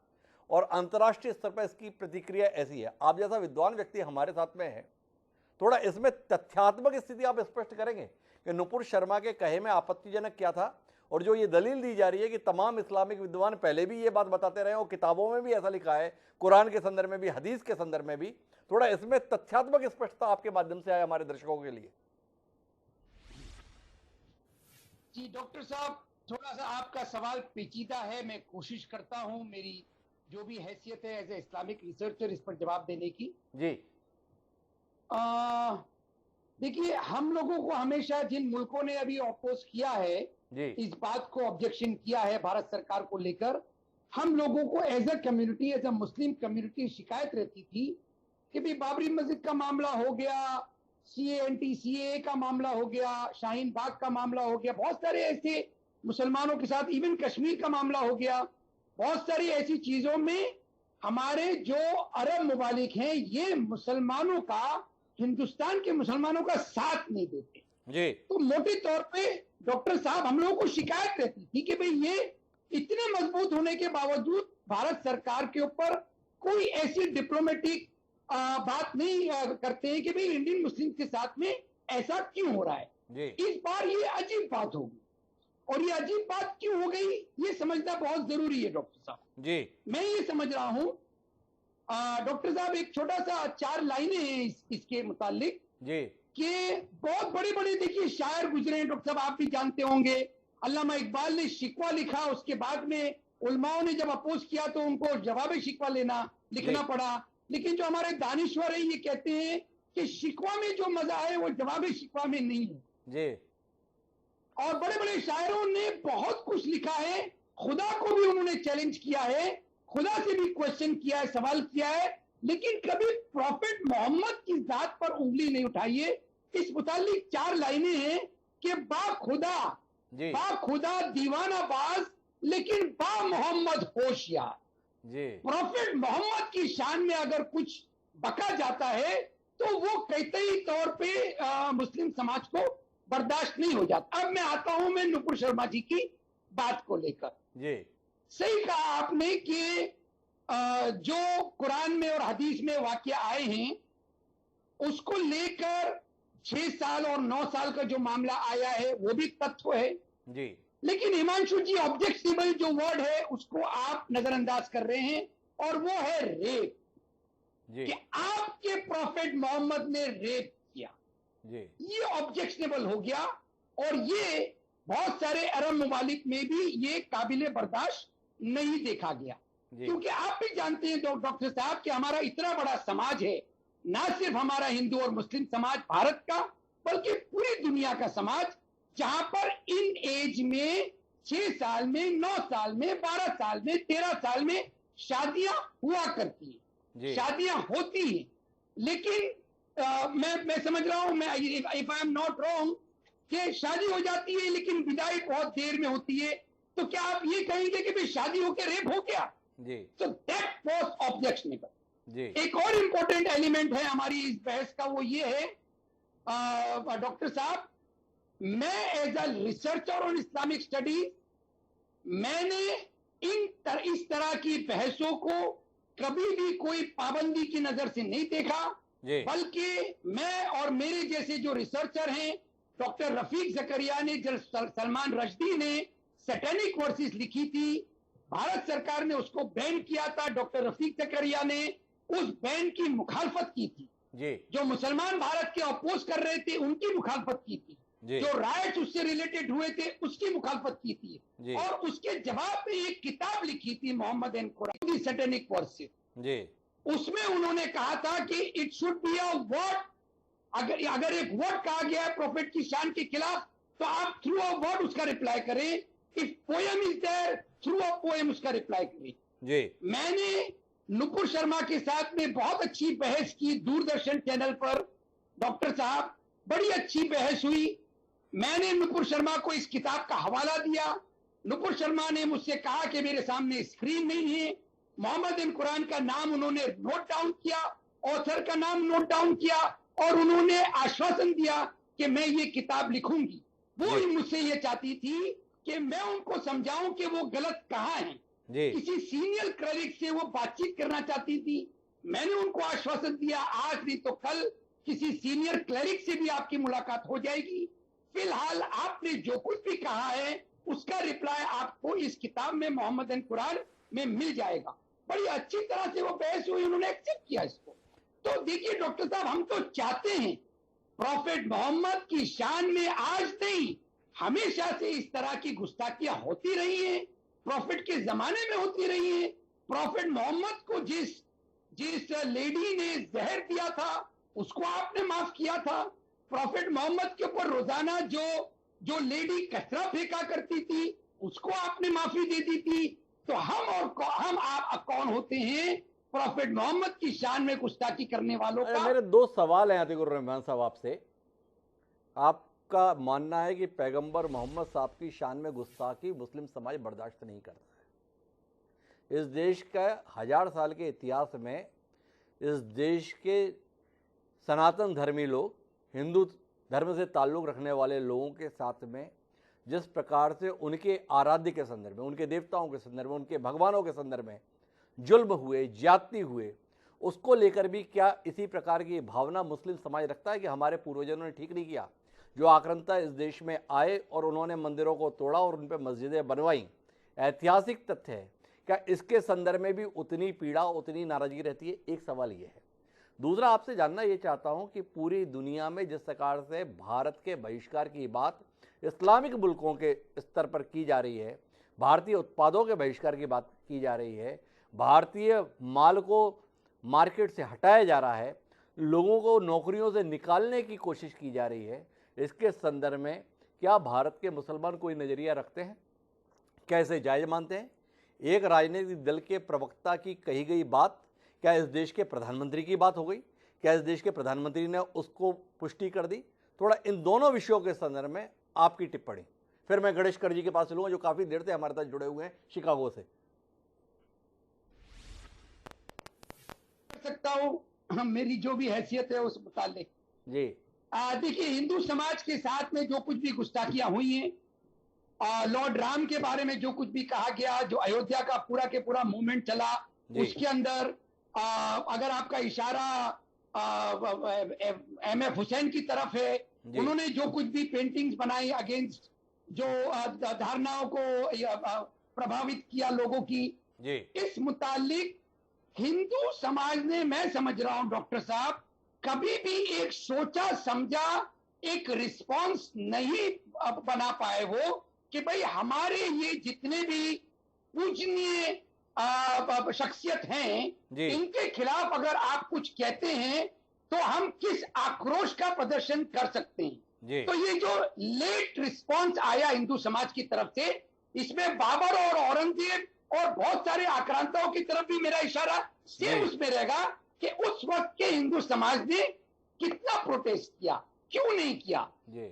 S1: और अंतर्राष्ट्रीय स्तर पर इसकी प्रतिक्रिया ऐसी है। आप जैसा विद्वान व्यक्ति हमारे साथ में है, थोड़ा इसमें तथ्यात्मक स्थिति आप स्पष्ट करेंगे कि नुपुर शर्मा के कहे में आपत्तिजनक क्या था, और जो ये दलील दी जा रही है कि तमाम इस्लामिक विद्वान पहले भी ये बात बताते रहे और किताबों में भी ऐसा लिखा है, कुरान के संदर्भ में भी, हदीस के संदर्भ में भी, थोड़ा इसमें तथ्यात्मक स्पष्टता आपके माध्यम से आए हमारे दर्शकों के लिए।
S6: जी डॉक्टर साहब, थोड़ा सा आपका सवाल पेचीदा है। मैं कोशिश करता हूं मेरी जो भी हैसियत है एज ए इस्लामिक रिसर्चर इस पर जवाब देने की।
S1: जी
S6: देखिए, हम लोगों को हमेशा जिन मुल्कों ने अभी अपोज किया है
S1: जी,
S6: इस बात को ऑब्जेक्शन किया है भारत सरकार को लेकर, हम लोगों को as a community, as a Muslim community शिकायत रहती थी कि भाई बाबरी मस्जिद का मामला हो गया, सीए एंटी सीए का मामला हो गया, शाहीन बाग का मामला हो गया, बहुत सारे ऐसे मुसलमानों के साथ, इवन कश्मीर का मामला हो गया, बहुत सारी ऐसी चीजों में हमारे जो अरब ममालिक हैं ये मुसलमानों का, हिंदुस्तान के मुसलमानों का साथ नहीं देते
S1: जी।
S6: तो मोटे तौर पे डॉक्टर साहब हम लोगों को शिकायत रहती थी कि भाई ये इतने मजबूत होने के बावजूद भारत सरकार के ऊपर कोई ऐसी डिप्लोमेटिक बात नहीं करते हैं कि भाई इंडियन मुस्लिम के साथ में ऐसा क्यों हो रहा है
S1: जी।
S6: इस बार ये अजीब बात होगी, और ये अजीब बात क्यों हो गई ये समझना बहुत जरूरी है डॉक्टर साहब
S1: जी।
S6: मैं ये समझ रहा हूं डॉक्टर साहब, एक छोटा सा 4 लाइनें हैं इसके मुतालिक
S1: जी
S6: कि बहुत बड़े बड़े देखिए शायर गुजरे हैं डॉक्टर साहब, आप भी जानते होंगे। अल्लामा इकबाल ने शिकवा लिखा, उसके बाद में उलमाओं ने जब अपोज किया तो उनको जवाब शिकवा लिखना पड़ा। लेकिन जो हमारे दानिश्वर है ये कहते हैं कि शिकवा में जो मजा है वो जवाब शिकवा में नहीं है
S1: जी।
S6: और बड़े बड़े शायरों ने बहुत कुछ लिखा है, खुदा को भी उन्होंने चैलेंज किया है, खुदा से भी क्वेश्चन किया है, सवाल किया है, लेकिन कभी प्रॉफिट मोहम्मद की जात पर उंगली नहीं उठाई है। इस मुतालिक 4 लाइनें हैं कि बा खुदा दीवाना बाज लेकिन बा मोहम्मद होशियार। प्रॉफिट मोहम्मद की शान में अगर कुछ बका जाता है तो वो कतई तौर पे मुस्लिम समाज को बर्दाश्त नहीं हो जाता। अब मैं आता हूं मैं नुपुर शर्मा जी की बात को लेकर।
S1: जी
S6: सही कहा आपने कि जो कुरान में और हदीस में वाक़या आए हैं उसको लेकर 6 साल और 9 साल का जो मामला आया है वो भी तथ्य है
S1: जी।
S6: लेकिन हिमांशु जी, ऑब्जेक्शनेबल जो वर्ड है उसको आप नजरअंदाज कर रहे हैं और वो है रेप कि आपके प्रॉफिट मोहम्मद ने रेप किया
S1: जी।
S6: ये ऑब्जेक्शनेबल हो गया और ये बहुत सारे अरब ममालिक में भी ये काबिले बर्दाश्त नहीं देखा गया क्योंकि आप भी जानते हैं डॉक्टर साहब कि हमारा इतना बड़ा समाज है, ना सिर्फ हमारा हिंदू और मुस्लिम समाज भारत का बल्कि पूरी दुनिया का समाज, जहां पर इन एज में 6 साल में, 9 साल में, 12 साल में, 13 साल में शादियां हुआ करती हैं, शादियां होती हैं। लेकिन मैं समझ रहा हूं, मैं if I am not wrong, कि शादी हो जाती है लेकिन विदाई बहुत देर में होती है, तो क्या आप ये कहेंगे कि भाई शादी होकर रेप हो गया? तो दैट वाज ऑब्जेक्शनेबल। एक और इंपॉर्टेंट एलिमेंट है हमारी इस बहस का, वो ये है डॉक्टर साहब, मैं as a researcher on Islamic studies मैंने इस तरह की बहसों को कभी भी कोई पाबंदी की नजर से नहीं देखा, बल्कि मैं और मेरे जैसे जो रिसर्चर हैं, डॉक्टर रफीक जकरिया ने, सलमान रश्दी ने सैटेनिक वर्सेस लिखी थी, भारत सरकार ने उसको बैन किया था, डॉक्टर रफीक जकरिया ने उस बैन की मुखालफत की थी जो मुसलमान भारत के अपोज कर रहे थे उनकी मुखालफत की थी, जो राइट्स उससे रिलेटेड हुए थे उसकी मुखालफत की थी, और उसके जवाब में एक किताब लिखी थी Mohammed and Quran satanic worship. उसमें उन्होंने कहा था कि it should be a word, अगर एक वर्ड कहा गया है प्रॉफिट की शान के खिलाफ तो आप थ्रू अ वर्ड उसका रिप्लाई करें। If poem is there, through a poem उसका रिप्लाई करें। मैंने नुपुर शर्मा के साथ में बहुत अच्छी बहस की दूरदर्शन चैनल पर, डॉक्टर साहब बड़ी अच्छी बहस हुई। मैंने नुपुर शर्मा को इस किताब का हवाला दिया। नुपुर शर्मा ने मुझसे कहा कि मेरे सामने स्क्रीन नहीं है। मोहम्मद एंड कुरान का नाम उन्होंने नोट डाउन किया, ऑथर का नाम नोट डाउन किया, और उन्होंने आश्वासन दिया कि मैं ये किताब लिखूंगी। वो मुझसे ये चाहती थी कि मैं उनको समझाऊं कि वो गलत कहाँ हैं। किसी सीनियर क्लरिक से वो बातचीत करना चाहती थी। मैंने उनको आश्वासन दिया आज नहीं तो कल किसी सीनियर क्लरिक से भी आपकी मुलाकात हो जाएगी। फिलहाल आपने जो कुछ भी कहा है उसका रिप्लाई आपको इस किताब में मोहम्मद एंड कुरान में मिल जाएगा। बड़ी अच्छी तरह से वो बहस हुई, उन्होंने एक्सेप्ट किया इसको। तो देखिए डॉक्टर साहब, हम तो चाहते हैं प्रॉफिट मोहम्मद की शान में आज नहीं हमेशा से इस तरह की गुस्ताखियां होती रही हैं, प्रॉफिट के जमाने में होती रही हैं। प्रॉफिट मोहम्मद को जिस लेडी ने जहर दिया था उसको आपने माफ किया था। प्रॉफिट मोहम्मद के ऊपर रोजाना जो लेडी कचरा फेंका करती थी उसको आपने माफी दे दी थी। तो हम आप कौन होते हैं प्रॉफिट मोहम्मद की शान में गुस्ताखी करने वालों का?
S1: मेरे दो सवाल हैं अतीकुर रहमान साहब आपसे। आपका मानना है कि पैगंबर मोहम्मद साहब की शान में गुस्ताखी मुस्लिम समाज बर्दाश्त नहीं करता है। इस देश का 1000 साल के इतिहास में इस देश के सनातन धर्मी लोग, हिंदू धर्म से ताल्लुक़ रखने वाले लोगों के साथ में जिस प्रकार से उनके आराध्य के संदर्भ में, उनके देवताओं के संदर्भ में, उनके भगवानों के संदर्भ में जुल्म हुए, ज्यादती हुए, उसको लेकर भी क्या इसी प्रकार की भावना मुस्लिम समाज रखता है कि हमारे पूर्वजों ने ठीक नहीं किया? जो आक्रांता इस देश में आए और उन्होंने मंदिरों को तोड़ा और उन पर मस्जिदें बनवाई, ऐतिहासिक तथ्य है। क्या इसके संदर्भ में भी उतनी पीड़ा, उतनी नाराजगी रहती है? एक सवाल ये है। दूसरा, आपसे जानना ये चाहता हूँ कि पूरी दुनिया में जिस प्रकार से भारत के बहिष्कार की बात इस्लामिक मुल्कों के स्तर पर की जा रही है, भारतीय उत्पादों के बहिष्कार की बात की जा रही है, भारतीय माल को मार्केट से हटाया जा रहा है, लोगों को नौकरियों से निकालने की कोशिश की जा रही है, इसके संदर्भ में क्या भारत के मुसलमान कोई नज़रिया रखते हैं? कैसे जायज़ मानते हैं? एक राजनीतिक दल के प्रवक्ता की कही गई बात क्या इस देश के प्रधानमंत्री की बात हो गई? क्या इस देश के प्रधानमंत्री ने उसको पुष्टि कर दी? थोड़ा इन दोनों विषयों के संदर्भ में आपकी टिप्पणी। फिर मैं गणेश कर जी के पास चलूंगा जो काफ़ी देर से हमारे साथ जुड़े हुए हैं शिकागो से।
S6: सकता हूँ मेरी जो भी हैसियत है उस मुतालिक
S1: जी।
S6: देखिए, हिंदू समाज के साथ में जो कुछ भी गुस्ताखियां हुई हैं, लॉर्ड राम के बारे में जो कुछ भी कहा गया, जो अयोध्या का पूरा के पूरा मूवमेंट चला, उसके अंदर अगर आपका इशारा एमएफ हुसैन की तरफ है, उन्होंने जो कुछ भी पेंटिंग्स बनाई अगेंस्ट जो धारणाओं को प्रभावित किया लोगों की, इस मुतालिक हिंदू समाज ने, मैं समझ रहा हूं डॉक्टर साहब, कभी भी एक सोचा समझा एक रिस्पांस नहीं बना पाए वो कि भाई हमारे ये जितने भी पूजनीय शख्सियत हैं इनके खिलाफ अगर आप कुछ कहते हैं तो हम किस आक्रोश का प्रदर्शन कर सकते हैं। तो ये जो लेट रिस्पांस आया हिंदू समाज की तरफ से, इसमें बाबर और औरंगजेब और बहुत सारे आक्रांताओं की तरफ भी मेरा इशारा सेम उसमें रहेगा कि उस वक्त के हिंदू समाज ने कितना प्रोटेस्ट किया, क्यों नहीं किया।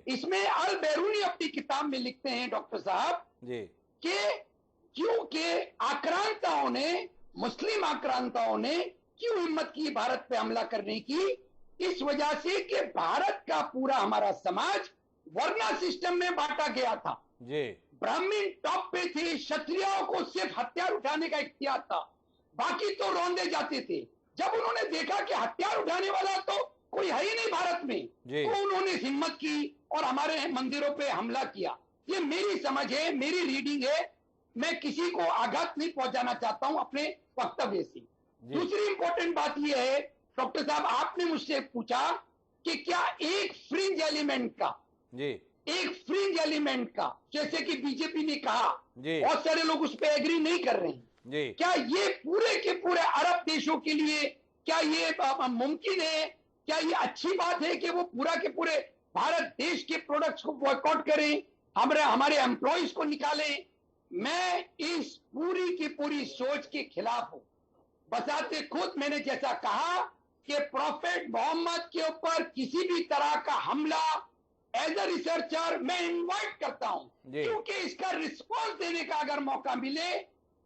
S6: इसमें अल बैरूनी अपनी किताब में लिखते हैं डॉक्टर साहब कि क्योंकि आक्रांताओं ने, मुस्लिम आक्रांताओं ने क्यों हिम्मत की भारत पे हमला करने की? इस वजह से कि भारत का पूरा हमारा समाज वर्ण सिस्टम में बांटा गया था। ब्राह्मण टॉप पे थे, क्षत्रियों को सिर्फ हथियार उठाने का इख्तियार था, बाकी तो रौंदे जाते थे। जब उन्होंने देखा कि हथियार उठाने वाला तो कोई है ही नहीं भारत में, तो उन्होंने हिम्मत की और हमारे मंदिरों पे हमला किया। ये मेरी समझ है, मेरी रीडिंग है, मैं किसी को आघात नहीं पहुंचाना चाहता हूं अपने वक्तव्य से। दूसरी इंपॉर्टेंट बात यह है डॉक्टर साहब आपने मुझसे पूछा कि क्या एक फ्रिंज एलिमेंट का
S1: जी
S6: जैसे कि बीजेपी ने कहा,
S1: जी
S6: बहुत सारे लोग उस पर एग्री नहीं कर रहे हैं,
S1: जी
S6: क्या ये पूरे के पूरे अरब देशों के लिए क्या ये मुमकिन है? क्या ये अच्छी बात है कि वो पूरा के पूरे भारत देश के प्रोडक्ट्स को बॉयकॉट करें, हमारे एम्प्लॉइज को निकालें? मैं इस पूरी की पूरी सोच के खिलाफ हूं। बसाते खुद मैंने जैसा कहा कि प्रॉफेट मोहम्मद के ऊपर किसी भी तरह का हमला एज अ रिसर्चर मैं इनवाइट करता हूं, क्योंकि इसका रिस्पॉन्स देने का अगर मौका मिले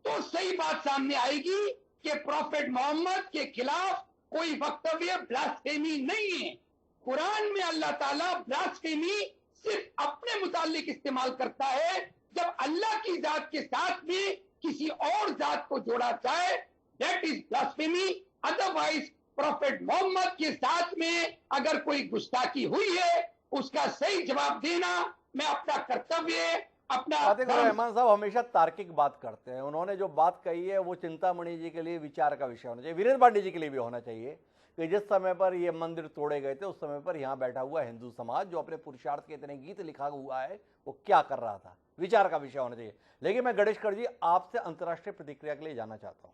S6: तो सही बात सामने आएगी कि प्रॉफेट मोहम्मद के खिलाफ कोई वक्तव्य ब्लास्फेमी नहीं है। कुरान में अल्लाह ताला ब्लास्फेमी सिर्फ अपने मुतालिक इस्तेमाल करता है, जब अल्लाह की जात के साथ में किसी और जात को जोड़ा जाए, that is blasphemy. Otherwise prophet Mohammed के साथ में अगर कोई गुस्ताखी हुई है, उसका सही जवाब देना मैं अपना कर्तव्य
S1: रहमान साहब हमेशा तार्किक बात करते हैं। उन्होंने जो बात कही है वो चिंतामणि जी के लिए विचार का विषय होना चाहिए, वीरेंद्र पांडे जी के लिए भी होना चाहिए कि जिस समय पर ये मंदिर तोड़े गए थे उस समय पर यहाँ बैठा हुआ हिंदू समाज जो अपने पुरुषार्थ के इतने गीत लिखा हुआ है वो क्या कर रहा था, विचार का विषय होना चाहिए। लेकिन मैं गणेशकर जी आपसे अंतर्राष्ट्रीय प्रतिक्रिया के लिए जाना चाहता हूँ।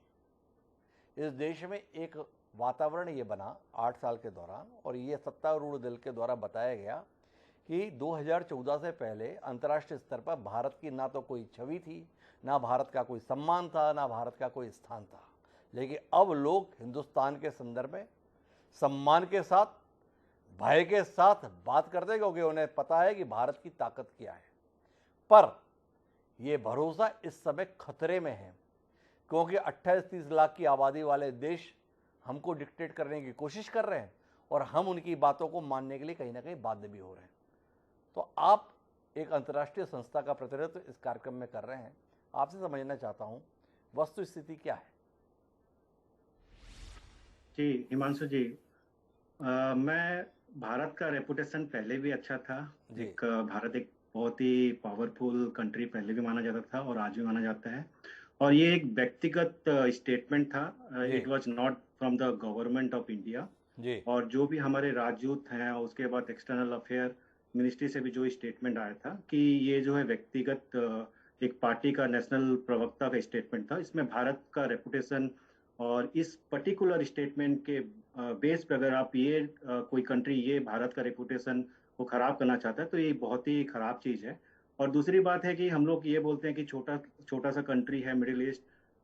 S1: इस देश में एक वातावरण ये बना 8 साल के दौरान, और ये सत्तारूढ़ दल के द्वारा बताया गया कि 2014 से पहले अंतर्राष्ट्रीय स्तर पर भारत की ना तो कोई छवि थी, ना भारत का कोई सम्मान था, ना भारत का कोई स्थान था। लेकिन अब लोग हिंदुस्तान के संदर्भ में सम्मान के साथ, भय के साथ बात करते हैं, क्योंकि उन्हें पता है कि भारत की ताकत क्या है। पर यह भरोसा इस समय खतरे में है, क्योंकि 28-30 लाख की आबादी वाले देश हमको डिक्टेट करने की कोशिश कर रहे हैं और हम उनकी बातों को मानने के लिए कहीं ना कहीं बाध्य भी हो रहे हैं। तो आप एक अंतर्राष्ट्रीय संस्था का प्रतिनिधित्व इस कार्यक्रम में कर रहे हैं, आपसे समझना चाहता हूं वस्तु स्थिति क्या है।
S7: जी हिमांशु जी, मैं भारत का रेपुटेशन पहले भी अच्छा था। भारत एक बहुत ही पावरफुल कंट्री पहले भी माना जाता था और आज भी माना जाता है, और ये एक व्यक्तिगत स्टेटमेंट था। It was not from the government of India. और जो भी हमारे राजदूत हैं, उसके बाद एक्सटर्नल अफेयर मिनिस्ट्री से भी जो स्टेटमेंट आया था कि ये जो है व्यक्तिगत एक पार्टी का नेशनल प्रवक्ता का स्टेटमेंट था। इसमें भारत का रेपुटेशन और इस पर्टिकुलर स्टेटमेंट के बेस पे अगर आप ये कोई कंट्री ये भारत का रेपुटेशन को खराब करना चाहता है तो ये बहुत ही खराब चीज़ है। और दूसरी बात है कि हम लोग ये बोलते हैं कि छोटा सा कंट्री है मिडिल ईस्ट।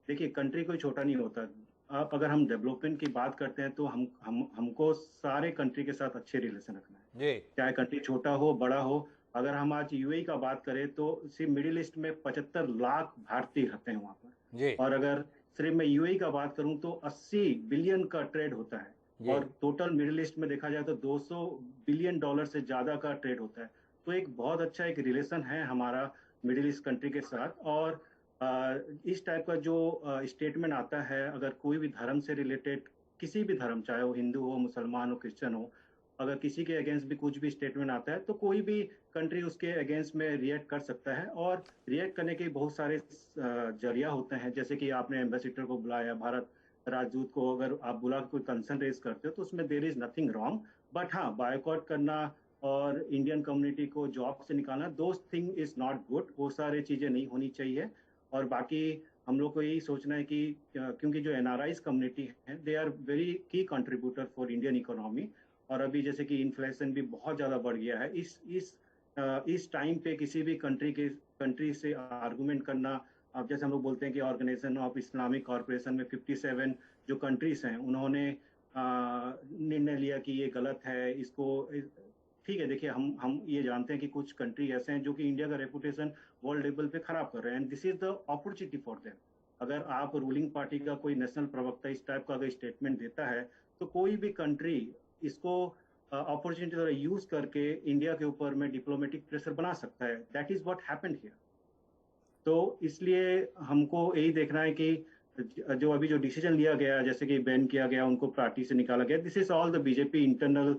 S7: देखिए, कंट्री कोई छोटा नहीं होता। आप अगर हम डेवलपमेंट की बात करते हैं तो हमको सारे कंट्री के साथ अच्छे रिलेशन रखना है, चाहे कंट्री छोटा हो बड़ा हो। अगर हम आज यूएई का बात करें तो सिर्फ मिडिल ईस्ट में 75 लाख भारतीय रहते हैं वहाँ पर, और अगर सिर्फ मैं यूएई का बात करूं तो 80 बिलियन का ट्रेड होता है, और टोटल मिडिल ईस्ट में देखा जाए तो 200 बिलियन डॉलर से ज्यादा का ट्रेड होता है। तो एक बहुत अच्छा एक रिलेशन है हमारा मिडिल ईस्ट कंट्री के साथ। और इस टाइप का जो स्टेटमेंट आता है, अगर कोई भी धर्म से रिलेटेड, किसी भी धर्म, चाहे वो हिंदू हो, मुसलमान हो, क्रिश्चियन हो, अगर किसी के अगेंस्ट भी कुछ भी स्टेटमेंट आता है तो कोई भी कंट्री उसके अगेंस्ट में रिएक्ट कर सकता है। और रिएक्ट करने के बहुत सारे जरिया होते हैं, जैसे कि आपने एम्बेसडर को बुलाया, भारत राजदूत को अगर आप बुला कोई कंसर्न रेज करते हो तो उसमें there is nothing wrong. But हाँ, बायकॉट करना और इंडियन कम्युनिटी को जॉब से निकालना, those thing is not good. वो सारी चीजें नहीं होनी चाहिए। और बाकी हम लोग को यही सोचना है कि क्योंकि जो एनआरआईज कम्युनिटी है दे आर वेरी की कंट्रीब्यूटर फॉर इंडियन इकोनॉमी, और अभी जैसे कि इन्फ्लेशन भी बहुत ज्यादा बढ़ गया है, इस टाइम पे किसी भी कंट्री से आर्गुमेंट करना, अब जैसे हम लोग बोलते हैं कि ऑर्गेनाइजेशन ऑफ इस्लामिक कॉर्पोरेशन में 57 जो कंट्रीज हैं उन्होंने निर्णय लिया कि ये गलत है, इसको ठीक है। देखिए, हम ये जानते हैं कि कुछ कंट्री ऐसे हैं जो कि इंडिया का रेपुटेशन वर्ल्ड लेवल पे खराब कर रहे हैं, and this is the opportunity for them. अगर आप रूलिंग पार्टी का कोई नेशनल प्रवक्ता इस टाइप का अगर स्टेटमेंट देता है तो कोई भी कंट्री इसको अपॉर्चुनिटी द्वारा यूज करके इंडिया के ऊपर में डिप्लोमेटिक प्रेशर बना सकता है। That is what happened here. तो इसलिए हमको यही देखना है कि जो अभी जो डिसीजन लिया गया, जैसे कि बैन किया गया, उनको पार्टी से निकाला गया, this is all the BJP internal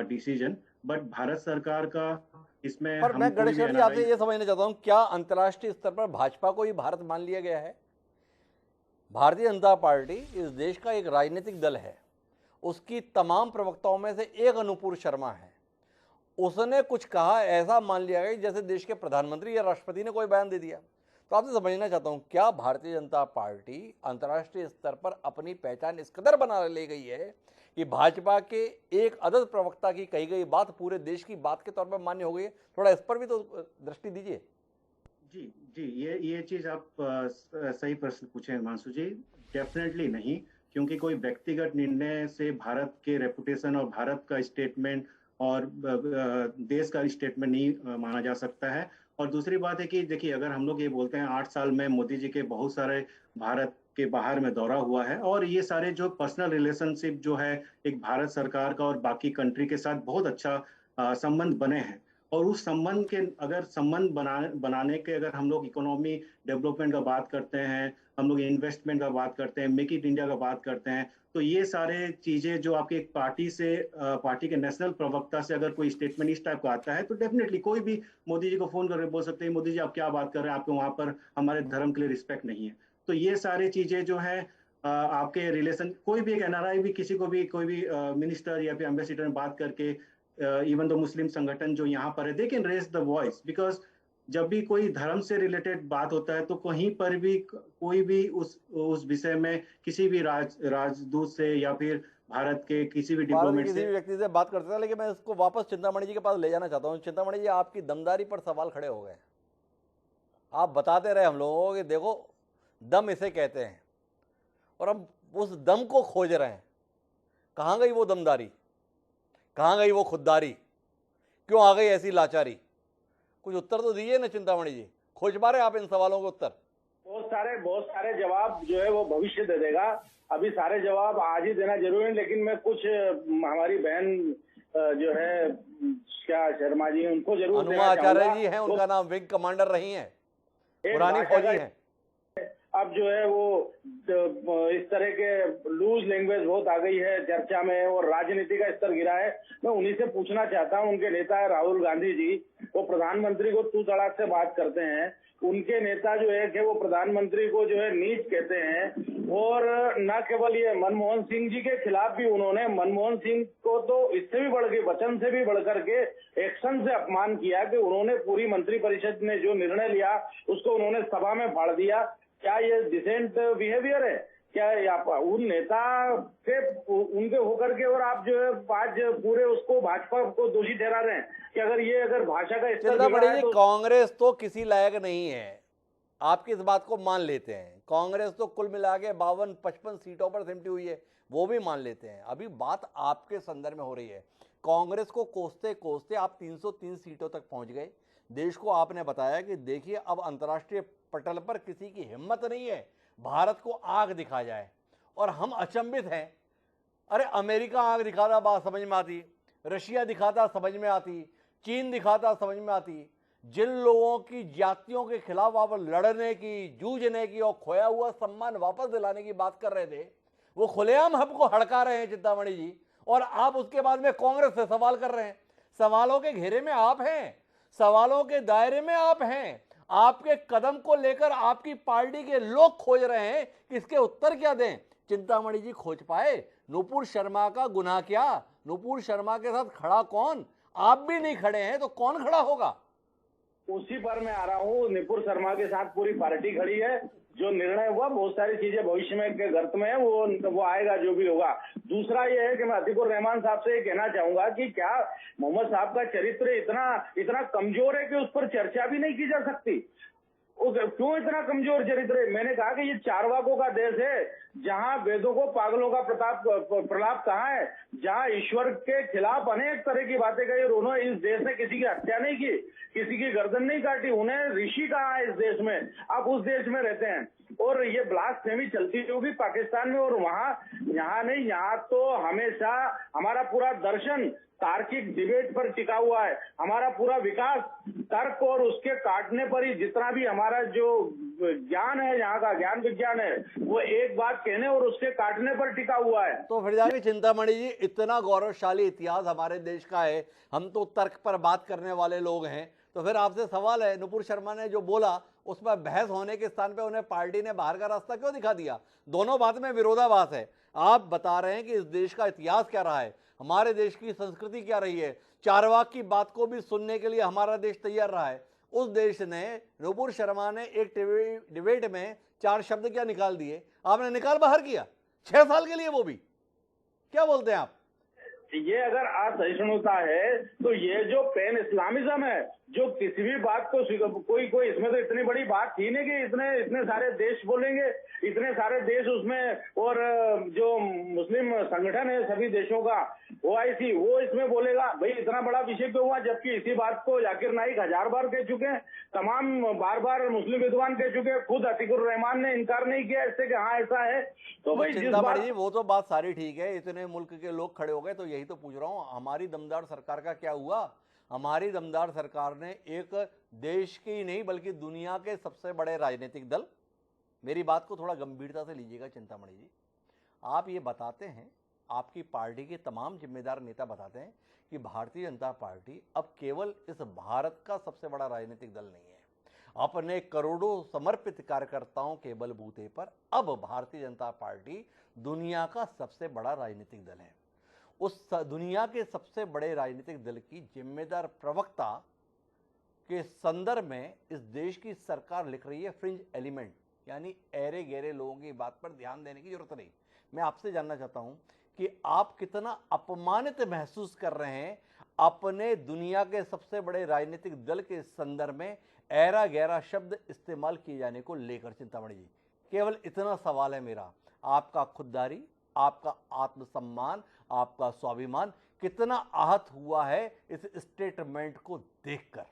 S7: decision. But Bharat सरकार का इसमें,
S1: पर मैं गणेशकर जी आपसे ये समझना चाहता हूँ, क्या अंतर्राष्ट्रीय स्तर पर भाजपा को ही भारत मान लिया गया है? भारतीय जनता पार्टी इस देश का एक राजनीतिक दल है उसकी तमाम प्रवक्ताओं में से एक अनुपूर शर्मा है, उसने कुछ कहा ऐसा मान लिया गया जैसे देश के प्रधानमंत्री या राष्ट्रपति ने कोई बयान दे दिया। तो आपसे समझना चाहता हूं, क्या भारतीय जनता पार्टी अंतर्राष्ट्रीय स्तर पर अपनी पहचान इस कदर बना ले गई है कि भाजपा के एक अदद प्रवक्ता की कही गई बात पूरे देश की बात के तौर पर मान्य हो गई है? थोड़ा इस पर भी तो दृष्टि दीजिए।
S7: जी जी, ये चीज आप सही प्रश्न पूछे हिमांशु जी। डेफिनेटली नहीं, क्योंकि कोई व्यक्तिगत निर्णय से भारत के रेपुटेशन और भारत का स्टेटमेंट और देश का स्टेटमेंट नहीं माना जा सकता है। और दूसरी बात है कि देखिए, अगर हम लोग ये बोलते हैं 8 साल में मोदी जी के बहुत सारे भारत के बाहर में दौरा हुआ है, और ये सारे जो पर्सनल रिलेशनशिप जो है एक भारत सरकार का और बाकी कंट्री के साथ बहुत अच्छा संबंध बने हैं, और उस संबंध के अगर संबंध बनाने के अगर हम लोग इकोनॉमी डेवलपमेंट का बात करते हैं, हम लोग इन्वेस्टमेंट का बात करते हैं, मेक इट इंडिया का बात करते हैं, तो ये सारे चीजें जो आपके एक पार्टी के नेशनल प्रवक्ता से अगर कोई स्टेटमेंट इस टाइप का आता है, तो डेफिनेटली कोई भी मोदी जी को फोन करके बोल सकते हैं, मोदी जी आप क्या बात कर रहे हैं, आपके वहां पर हमारे धर्म के लिए रिस्पेक्ट नहीं है। तो ये सारी चीजें जो है आपके रिलेशन, कोई भी एक एनआरआई भी किसी को भी कोई भी मिनिस्टर या फिर एम्बेसडर में बात करके, इवन दो मुस्लिम संगठन जो यहाँ पर है, they can raise the voice, because जब भी कोई धर्म से रिलेटेड बात होता है तो कहीं पर भी कोई भी उस विषय में किसी भी राजदूत से या फिर भारत के किसी भी डिप्लोमेट
S1: किसी भी व्यक्ति से बात करते हैं। लेकिन मैं इसको वापस चिंतामणि जी के पास ले जाना चाहता हूँ। चिंतामणि जी, आपकी दमदारी पर सवाल खड़े हो गए। आप बताते रहे हम लोगों को कि देखो दम इसे कहते हैं, और अब उस दम को खोज रहे हैं। कहाँ गई वो दमदारी, कहाँ गई वो खुददारी, क्यों आ गई ऐसी लाचारी? कुछ उत्तर तो दीजिए ना चिंतामणि जी, खोज पा रहे आप इन सवालों के उत्तर?
S3: बहुत सारे जवाब जो है वो भविष्य दे देगा, अभी सारे जवाब आज ही देना जरूरी है। लेकिन मैं कुछ हमारी बहन जो है क्या शर्मा जी, उनको जरूर
S1: अनुमा आचार्य जी हैं, उनका नाम विंग कमांडर रही हैं, पुरानी फौजी हैं।
S3: अब जो है वो इस तरह के लूज लैंग्वेज बहुत आ गई है चर्चा में, और राजनीति का स्तर गिरा है। मैं उन्हीं से पूछना चाहता हूं, उनके नेता है राहुल गांधी जी, वो प्रधानमंत्री को तू तड़ाक से बात करते हैं। उनके नेता जो है कि वो प्रधानमंत्री को जो है नीच कहते हैं, और न केवल ये मनमोहन सिंह जी के खिलाफ भी उन्होंने मनमोहन सिंह को तो इससे भी बढ़ के, वचन से भी बढ़ करके एक्शन से अपमान किया कि उन्होंने पूरी मंत्रिपरिषद ने जो निर्णय लिया उसको उन्होंने सभा में फाड़ दिया। क्या ये डिसेंट बिहेवियर है? क्या उन नेता के उनके होकर के और आप जो है आज पूरे उसको भाजपा को दोषी ठहरा रहे हैं कि अगर भाषा का स्तर
S1: बिगड़ा है तो कांग्रेस तो किसी लायक नहीं है, आपकी इस बात को मान लेते हैं। कांग्रेस तो कुल मिला के 52-55 सीटों पर सिमटी हुई है, वो भी मान लेते हैं। अभी बात आपके संदर्भ में हो रही है। कांग्रेस को कोसते कोसते आप 303 सीटों तक पहुंच गए। देश को आपने बताया कि देखिए अब अंतर्राष्ट्रीय पटल पर किसी की हिम्मत नहीं है भारत को आग दिखा जाए, और हम अचंभित हैं। अरे अमेरिका आग दिखाता बात समझ में आती, रशिया दिखाता समझ में आती, चीन दिखाता समझ में आती। जिन लोगों की जातियों के खिलाफ आप लड़ने की, जूझने की और खोया हुआ सम्मान वापस दिलाने की बात कर रहे थे, वो खुलेआम हमको हड़का रहे हैं चिंतामणि जी, और आप उसके बाद में कांग्रेस से सवाल कर रहे हैं। सवालों के घेरे में आप हैं, सवालों के दायरे में आप हैं। आपके कदम को लेकर आपकी पार्टी के लोग खोज रहे हैं कि इसके उत्तर क्या दें। चिंतामणि जी खोज पाए नुपुर शर्मा का गुनाह क्या? नुपुर शर्मा के साथ खड़ा कौन? आप भी नहीं खड़े हैं तो कौन खड़ा होगा?
S3: उसी पर मैं आ रहा हूँ। नुपुर शर्मा के साथ पूरी पार्टी खड़ी है। जो निर्णय हुआ, बहुत सारी चीजें भविष्य में के गर्त में है, वो आएगा जो भी होगा। दूसरा ये है कि मैं अतीकुर रहमान साहब से ये कहना चाहूंगा कि क्या मोहम्मद साहब का चरित्र इतना कमजोर है कि उस पर चर्चा भी नहीं की जा सकती? क्यों इतना कमजोर चरित्र है? मैंने कहा कि ये चारवाकों का देश है, जहां वेदों को पागलों का प्रलाप कहा है, जहां ईश्वर के खिलाफ अनेक तरह की बातें कही, और उन्होंने इस देश में किसी की हत्या नहीं की, किसी की गर्दन नहीं काटी, उन्हें ऋषि कहा है इस देश में। आप उस देश में रहते हैं, और ये ब्लास्फेमी चलती होगी पाकिस्तान में, और वहां यहाँ नहीं, यहाँ तो हमेशा हमारा पूरा दर्शन तार्किक डिबेट पर टिका हुआ है। हमारा पूरा विकास तर्क और उसके काटने पर ही, जितना भी हमारा जो ज्ञान है, यहाँ का ज्ञान विज्ञान है, वो एक बात कहने और उसके काटने पर टिका हुआ है।
S1: तो फिर जाके चिंतामणि जी, इतना गौरवशाली इतिहास हमारे देश का है, हम तो तर्क पर बात करने वाले लोग हैं, तो फिर आपसे सवाल है, नुपुर शर्मा ने जो बोला उसमें बहस होने के स्थान पे उन्हें पार्टी ने बाहर का रास्ता क्यों दिखा दिया? दोनों बात में विरोधाभास है। आप बता रहे हैं कि इस देश का इतिहास क्या रहा है, हमारे देश की संस्कृति क्या रही है, चारवाक की बात को भी सुनने के लिए हमारा देश तैयार रहा है। उस देश ने, नुपुर शर्मा ने एक डिबेट में 4 शब्द क्या निकाल दिए, आपने निकाल बाहर किया 6 साल के लिए, वो भी। क्या बोलते हैं आप?
S3: ये अगर असहिष्णुता है तो ये जो पैन इस्लामिज्म है, जो किसी भी बात को कोई इसमें तो इतनी बड़ी बात थी नहीं कि इतने सारे देश बोलेंगे, इतने सारे देश उसमें, और जो मुस्लिम संगठन है सभी देशों का OIC वो इसमें बोलेगा। भाई इतना बड़ा विषय क्यों हुआ, जबकि इसी बात को जाकिर नाइक 1000 बार कह चुके हैं, तमाम बार मुस्लिम विद्वान कह चुके हैं, खुद अतीकुर रहमान ने इनकार नहीं किया इससे कि हाँ ऐसा है। तो भाई
S1: चिंतामणि जी वो तो बात सारी ठीक है, इतने मुल्क के लोग खड़े हो गए, तो यही तो पूछ रहा हूँ, हमारी दमदार सरकार का क्या हुआ? हमारी दमदार सरकार ने एक देश की नहीं बल्कि दुनिया के सबसे बड़े राजनीतिक दल, मेरी बात को थोड़ा गंभीरता से लीजिएगा चिंतामणि जी, आप ये बताते हैं, आपकी पार्टी के तमाम जिम्मेदार नेता बताते हैं कि भारतीय जनता पार्टी अब केवल इस भारत का सबसे बड़ा राजनीतिक दल नहीं है, अपने करोड़ों समर्पित कार्यकर्ताओं के बलबूते पर अब भारतीय जनता पार्टी दुनिया का सबसे बड़ा राजनीतिक दल है। उस दुनिया के सबसे बड़े राजनीतिक दल की जिम्मेदार प्रवक्ता के संदर्भ में इस देश की सरकार लिख रही है फ्रिंज एलिमेंट, यानी ऐरे गहरे लोगों की बात पर ध्यान देने की जरूरत नहीं। मैं आपसे जानना चाहता हूं कि आप कितना अपमानित महसूस कर रहे हैं अपने दुनिया के सबसे बड़े राजनीतिक दल के संदर्भ में ऐरा गहरा शब्द इस्तेमाल किए जाने को लेकर। चिंतामणि जी, केवल इतना सवाल है मेरा, आपका खुददारी, आपका आत्मसम्मान, आपका स्वाभिमान कितना आहत हुआ है इस स्टेटमेंट को देखकर?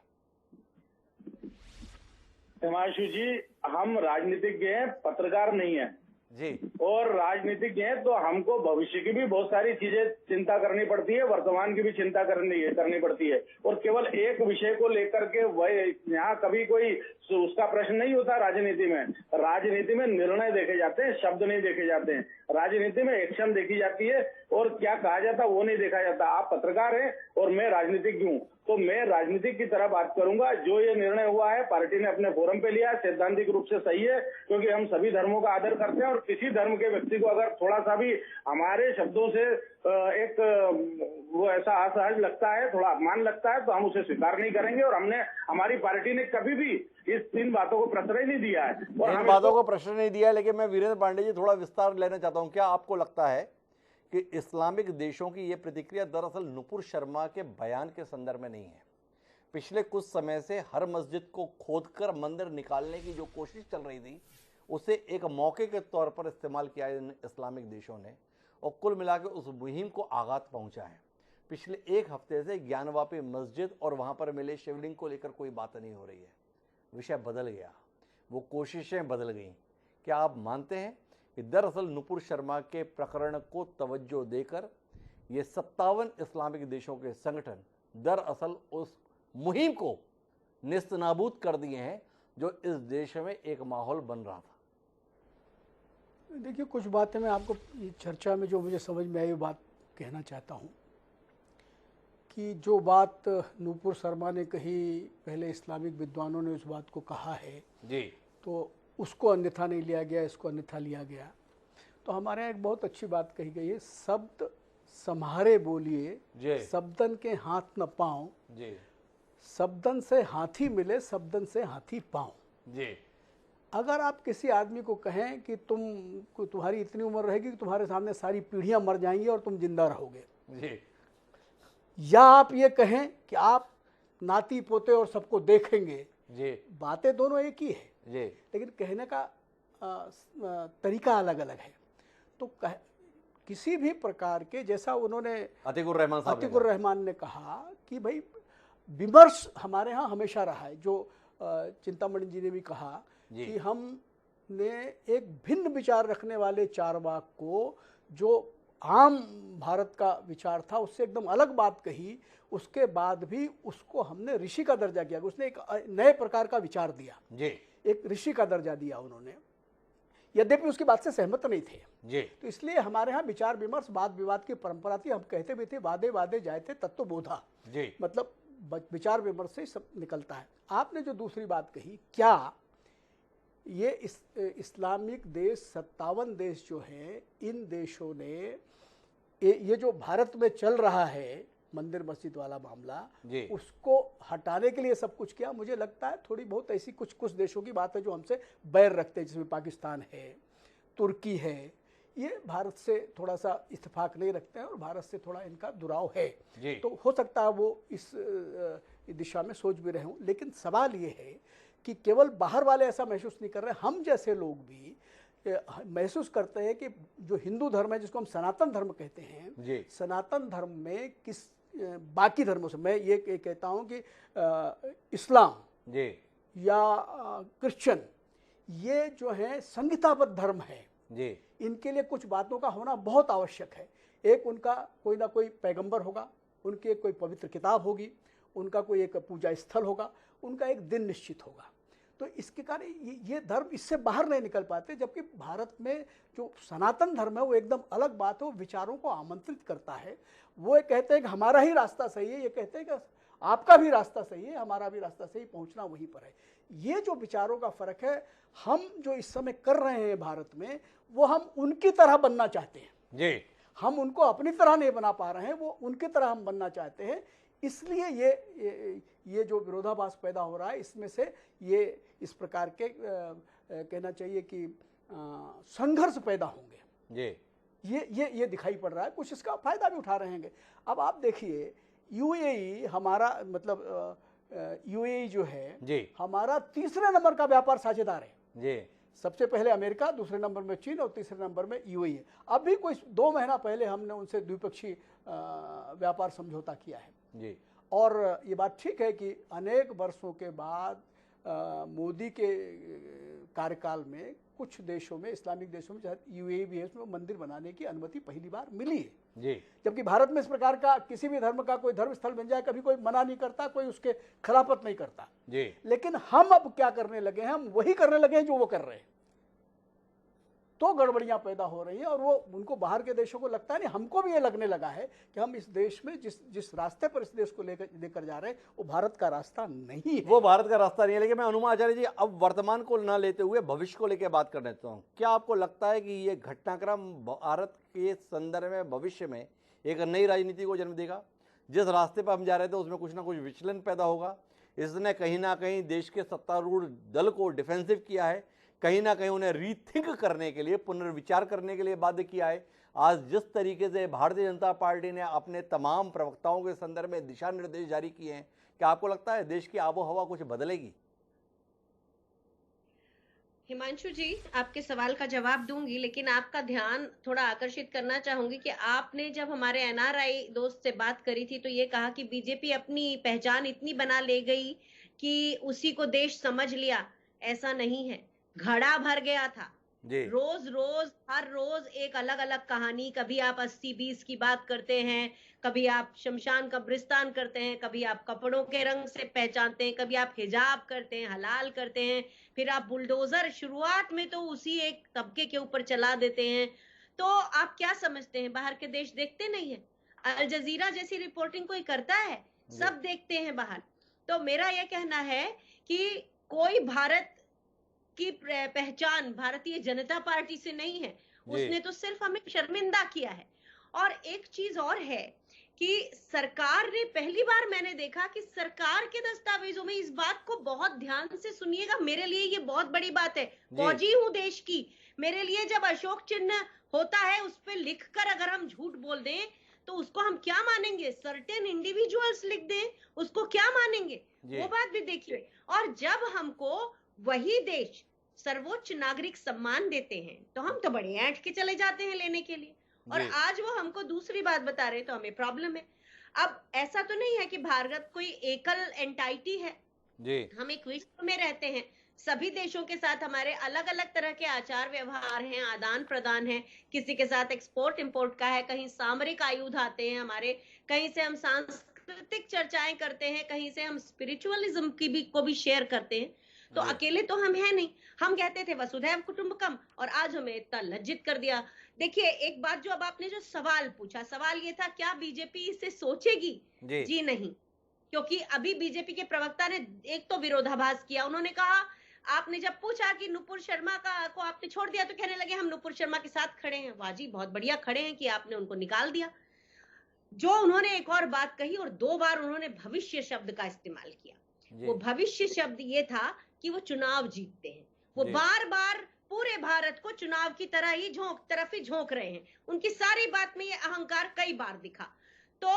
S3: हिमांशु जी, हम राजनीतिज्ञ हैं, पत्रकार नहीं है
S1: जी,
S3: और राजनीतिज्ञ हैं तो हमको भविष्य की भी बहुत सारी चीजें चिंता करनी पड़ती है, वर्तमान की भी चिंता करनी पड़ती है, और केवल एक विषय को लेकर के वह यहाँ कभी कोई उसका प्रश्न नहीं होता। राजनीति में निर्णय देखे जाते हैं, शब्द नहीं देखे जाते हैं। राजनीति में एक्शन देखी जाती है और क्या कहा जाता है वो नहीं देखा जाता। आप पत्रकार हैं और मैं राजनीतिज्ञ हूँ, तो मैं राजनीतिक की तरह बात करूंगा। जो ये निर्णय हुआ है पार्टी ने अपने फोरम पे लिया, सैद्धांतिक रूप से सही है, क्योंकि हम सभी धर्मों का आदर करते हैं और किसी धर्म के व्यक्ति को अगर थोड़ा सा भी हमारे शब्दों से एक वो ऐसा असहज लगता है, थोड़ा अपमान लगता है, तो हम उसे स्वीकार नहीं करेंगे। और हमारी पार्टी ने कभी भी इस 3 बातों को प्रश्रय नहीं दिया है और
S1: इन बातों को प्रश्न नहीं दिया है। लेकिन मैं वीरेंद्र पांडे जी थोड़ा विस्तार लेना चाहता हूं। क्या आपको लगता है कि इस्लामिक देशों की ये प्रतिक्रिया दरअसल नुपुर शर्मा के बयान के संदर्भ में नहीं है? पिछले कुछ समय से हर मस्जिद को खोदकर मंदिर निकालने की जो कोशिश चल रही थी, उसे एक मौके के तौर पर इस्तेमाल किया इन इस्लामिक देशों ने और कुल मिलाकर उस मुहिम को आघात पहुंचा है। पिछले 1 हफ्ते से ज्ञानवापी मस्जिद और वहां पर मिले शिवलिंग को लेकर कोई बात नहीं हो रही है। विषय बदल गया, वो कोशिशें बदल गई। क्या आप मानते हैं कि दरअसल नुपुर शर्मा के प्रकरण को तवज्जो देकर ये 57 इस्लामिक देशों के संगठन दरअसल उस मुहिम को नेस्तनाबूद कर दिए हैं जो इस देश में एक माहौल बन रहा था?
S4: देखिए, कुछ बातें मैं आपको चर्चा में जो मुझे समझ में आई वो बात कहना चाहता हूँ कि जो बात नुपुर शर्मा ने कही, पहले इस्लामिक विद्वानों ने उस बात को कहा है
S1: जी,
S4: तो उसको अन्यथा नहीं लिया गया, इसको अन्यथा लिया गया। तो हमारे यहाँ एक बहुत अच्छी बात कही गई है, शब्द सम्हारे बोलिए, शब्दन के हाथ न पाँव, शब्दन से हाथी मिले, शब्दन से हाथी पाँव।
S1: जी,
S4: अगर आप किसी आदमी को कहें कि तुम्हारी इतनी उम्र रहेगी कि तुम्हारे सामने सारी पीढ़ियां मर जाएंगी और तुम जिंदा रहोगे
S1: जी,
S4: या आप ये कहें कि आप नाती पोते और सबको देखेंगे
S1: जी,
S4: बातें दोनों एक ही है
S1: जी,
S4: लेकिन कहने का तरीका अलग अलग है। तो किसी भी प्रकार के, जैसा उन्होंने
S1: अतीकुर रहमान
S4: ने कहा कि भाई विमर्श हमारे यहाँ हमेशा रहा है, जो चिंतामणि जी ने भी कहा कि हमने एक भिन्न विचार रखने वाले चारवाक को, जो आम भारत का विचार था, उससे एकदम अलग बात कही, उसके बाद भी उसको हमने ऋषि का दर्जा किया। उसने एक नए प्रकार का विचार दिया
S1: जी,
S4: एक ऋषि का दर्जा दिया उन्होंने, यद्यपि उसकी बात से सहमत नहीं थे
S1: जी।
S4: तो इसलिए हमारे यहाँ विचार विमर्श, वाद विवाद की परंपरा थी। हम कहते भी थे वादे वादे जायते तत्व बोधा
S1: जी,
S4: मतलब विचार विमर्श से सब निकलता है। आपने जो दूसरी बात कही, क्या ये इस्लामिक देश 57 देश जो हैं, इन देशों ने ये जो भारत में चल रहा है मंदिर मस्जिद वाला मामला, उसको हटाने के लिए सब कुछ किया। मुझे लगता है थोड़ी बहुत ऐसी कुछ देशों की बात है जो हमसे बैर रखते हैं, जिसमें पाकिस्तान है, तुर्की है, ये भारत से थोड़ा सा इत्तेफाक नहीं रखते हैं और भारत से थोड़ा इनका दुराव है। तो हो सकता है वो इस दिशा में सोच भी रहे हों, लेकिन सवाल ये है कि केवल बाहर वाले ऐसा महसूस नहीं कर रहे, हम जैसे लोग भी महसूस करते हैं कि जो हिंदू धर्म है, जिसको हम सनातन धर्म कहते हैं, सनातन धर्म में किस बाकी धर्मों से, मैं ये कहता हूँ कि इस्लाम या क्रिश्चियन, ये जो है संहिताबद्ध धर्म है, इनके लिए कुछ बातों का होना बहुत आवश्यक है। एक, उनका कोई ना कोई पैगंबर होगा, उनकी एक कोई पवित्र किताब होगी, उनका कोई एक पूजा स्थल होगा, उनका एक दिन निश्चित होगा। तो इसके कारण ये धर्म इससे बाहर नहीं निकल पाते, जबकि भारत में जो सनातन धर्म है वो एकदम अलग बात है, वो विचारों को आमंत्रित करता है। वो ये कहते हैं कि हमारा ही रास्ता सही है, ये कहते हैं कि आपका भी रास्ता सही है, हमारा भी रास्ता सही, पहुंचना वहीं पर है। ये जो विचारों का फर्क है, हम जो इस समय कर रहे हैं भारत में, वो हम उनकी तरह बनना चाहते हैं। हम उनको अपनी तरह नहीं बना पा रहे हैं, वो उनकी तरह हम बनना चाहते हैं। इसलिए ये जो विरोधाभास पैदा हो रहा है, इसमें से ये इस प्रकार के कहना चाहिए कि संघर्ष पैदा होंगे। ये दिखाई पड़ रहा है, कुछ इसका फायदा भी उठा रहे हैं। अब आप देखिए, यूएई हमारा मतलब यूएई जो है हमारा तीसरे नंबर का व्यापार साझेदार है। सबसे पहले अमेरिका, दूसरे नंबर में चीन और तीसरे नंबर में यूएई है। अभी कोई 2 महीना पहले हमने उनसे द्विपक्षीय व्यापार समझौता किया है। और ये बात ठीक है कि अनेक वर्षों के बाद मोदी के कार्यकाल में कुछ देशों में, इस्लामिक देशों में, चाहे यूएई भी है, उसमें मंदिर बनाने की अनुमति पहली बार मिली है। जबकि भारत में इस प्रकार का किसी भी धर्म का कोई धर्म स्थल बन जाए, कभी कोई मना नहीं करता, कोई उसके खिलाफत नहीं करता। लेकिन हम अब क्या करने लगे हैं, हम वही करने लगे हैं जो वो कर रहे हैं। तो गड़बड़ियां पैदा हो रही हैं और वो उनको बाहर के देशों को लगता है, नहीं, हमको भी ये लगने लगा है कि हम इस देश में जिस रास्ते पर इस देश को लेकर जा रहे हैं वो भारत का रास्ता नहीं है।
S1: वो भारत का रास्ता नहीं है। लेकिन मैं अनुमा आचार्य जी, अब वर्तमान को ना लेते हुए भविष्य को लेकर बात करना चाहता हूँ। क्या आपको लगता है कि ये घटनाक्रम भारत के संदर्भ में भविष्य में एक नई राजनीति को जन्म देगा? जिस रास्ते पर हम जा रहे थे उसमें कुछ ना कुछ विचलन पैदा होगा। इसने कहीं ना कहीं देश के सत्तारूढ़ दल को डिफेंसिव किया है, कहीं ना कहीं उन्हें रीथिंक करने के लिए, पुनर्विचार करने के लिए बाध्य किया है। आज जिस तरीके से भारतीय जनता पार्टी ने अपने तमाम प्रवक्ताओं के संदर्भ में दिशा निर्देश जारी किए हैं, क्या आपको लगता है देश की आबोहवा कुछ बदलेगी?
S5: हिमांशु जी, आपके सवाल का जवाब दूंगी, लेकिन आपका ध्यान थोड़ा आकर्षित करना चाहूंगी कि आपने जब हमारे एनआरआई दोस्त से बात करी थी तो ये कहा कि बीजेपी अपनी पहचान इतनी बना ले गई कि उसी को देश समझ लिया। ऐसा नहीं है, घड़ा भर गया था। रोज हर रोज एक अलग अलग कहानी। कभी आप 80-20 की बात करते हैं, कभी आप शमशान कब्रिस्तान करते हैं, कभी आप कपड़ों के रंग से पहचानते हैं, कभी आप हिजाब करते हैं, हलाल करते हैं, फिर आप बुलडोजर शुरुआत में तो उसी एक तबके के ऊपर चला देते हैं। तो आप क्या समझते हैं बाहर के देश देखते नहीं है? अल जजीरा जैसी रिपोर्टिंग कोई करता है? सब देखते हैं बाहर। तो मेरा यह कहना है कि कोई भारत की पहचान भारतीय जनता पार्टी से नहीं है, उसने तो सिर्फ हमें शर्मिंदा किया है। और एक चीज और है कि सरकार ने, पहली बार मैंने देखा कि सरकार के दस्तावेजों में इस बात को बहुत ध्यान से सुनिएगा, मेरे लिए ये बहुत बड़ी बात है, फौजी हूं देश की, मेरे लिए जब अशोक चिन्ह होता है उस पर लिखकर अगर हम झूठ बोल दें तो उसको हम क्या मानेंगे? सर्टेन इंडिविजुअल्स लिख दें, उसको क्या मानेंगे? वो बात भी देखिए। और जब हमको वही देश सर्वोच्च नागरिक सम्मान देते हैं तो हम तो बड़े ऐंठ के चले जाते हैं लेने के लिए, और आज वो हमको दूसरी बात बता रहे तो हमें प्रॉब्लम है। अब ऐसा तो नहीं है कि भारत कोई एकल एंटाइटी है, हम एक विश्व में रहते हैं, सभी देशों के साथ हमारे अलग अलग तरह के आचार व्यवहार हैं, आदान प्रदान है, किसी के साथ एक्सपोर्ट इंपोर्ट का है, कहीं सामरिक आयुध आते हैं हमारे, कहीं से हम सांस्कृतिक चर्चाएं करते हैं, कहीं से हम स्पिरिचुअलिज्म को भी शेयर करते हैं। तो अकेले तो हम हैं नहीं। हम कहते थे वसुधैव कुटुंबकम, और आज हमें इतना लज्जित कर दिया। देखिए, एक बात जो अब आपने जो सवाल पूछा, सवाल ये था क्या बीजेपी इसे सोचेगी? जी नहीं, क्योंकि अभी बीजेपी के प्रवक्ता ने एक तो विरोधाभास किया, उन्होंने कहा आपने जब पूछा कि नुपुर शर्मा को आपने छोड़ दिया तो कहने लगे हम नुपुर शर्मा के साथ खड़े हैं। वाह जी, बहुत बढ़िया खड़े हैं कि आपने उनको निकाल दिया। जो उन्होंने एक और बात कही और 2 बार उन्होंने भविष्य शब्द का इस्तेमाल किया। वो भविष्य शब्द ये था कि वो चुनाव जीतते हैं। वो बार बार पूरे भारत को चुनाव की तरह ही तरफ ही झोंक रहे हैं। उनकी सारी बात में ये अहंकार कई बार दिखा। तो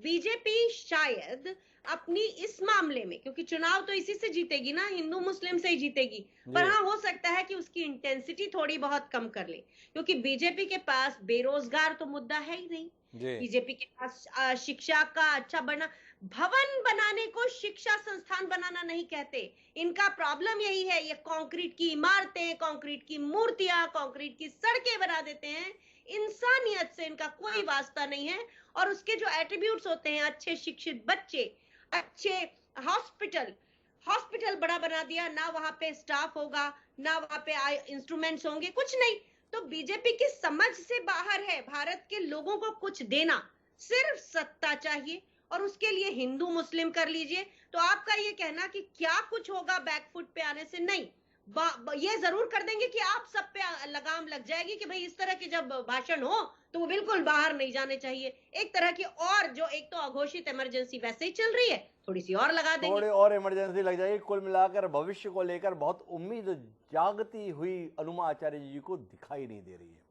S5: बीजेपी शायद अपनी इस मामले में, क्योंकि चुनाव तो इसी से जीतेगी ना, हिंदू मुस्लिम से ही जीतेगी, पर हाँ हो सकता है कि उसकी इंटेंसिटी थोड़ी बहुत कम कर ले, क्योंकि बीजेपी के पास बेरोजगार तो मुद्दा है ही नहीं। बीजेपी के पास शिक्षा का अच्छा भवन बनाने को शिक्षा संस्थान बनाना नहीं कहते। इनका प्रॉब्लम यही है, ये कंक्रीट की इमारतें, कंक्रीट की मूर्तियां, कंक्रीट की सड़कें बना देते हैं। इंसानियत से इनका कोई वास्ता नहीं है। और उसके जो एट्रीब्यूट्स होते हैं, अच्छे शिक्षित बच्चे, अच्छे हॉस्पिटल बड़ा बना दिया, ना वहां पे स्टाफ होगा, ना वहां पे इंस्ट्रूमेंट्स होंगे, कुछ नहीं। तो बीजेपी की समझ से बाहर है भारत के लोगों को कुछ देना। सिर्फ सत्ता चाहिए और उसके लिए हिंदू मुस्लिम कर लीजिए। तो आपका ये कहना कि क्या कुछ होगा बैकफुट पे आने से, नहीं, ये जरूर कर देंगे कि आप सब पे लगाम लग जाएगी कि भाई इस तरह के जब भाषण हो तो वो बिल्कुल बाहर नहीं जाने चाहिए। एक तरह की और जो एक तो अघोषित इमरजेंसी वैसे ही चल रही है, थोड़ी सी और लगा देंगे,
S1: थोड़ी और इमरजेंसी लग जाएगी। कुल मिलाकर भविष्य को लेकर बहुत उम्मीद जागती हुई अनुमा आचार्य जी को दिखाई नहीं दे रही है।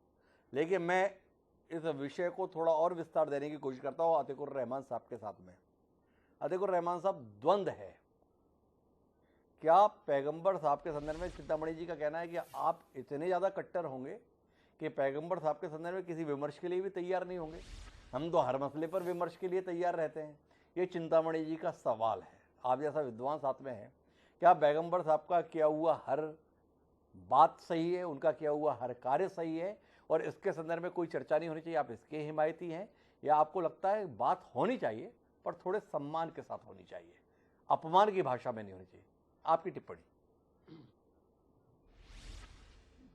S1: लेकिन मैं इस विषय को थोड़ा और विस्तार देने की कोशिश करता हूँ अतीकुर रहमान साहब के साथ में। अतीकुर रहमान साहब, द्वंद्व है। क्या पैगंबर साहब के संदर्भ में चिंतामणि जी का कहना है कि आप इतने ज़्यादा कट्टर होंगे कि पैगंबर साहब के संदर्भ में किसी विमर्श के लिए भी तैयार नहीं होंगे? हम तो हर मसले पर विमर्श के लिए तैयार रहते हैं। ये चिंतामणि जी का सवाल है। आप जैसा विद्वान साथ में है, क्या पैगंबर साहब का किया हुआ हर बात सही है, उनका किया हुआ हर कार्य सही है और इसके संदर्भ में कोई चर्चा नहीं होनी चाहिए? आप इसके हिमायती हैं या आपको लगता है बात होनी चाहिए पर थोड़े सम्मान के साथ होनी चाहिए, अपमान की भाषा में नहीं होनी चाहिए? आपकी टिप्पणी।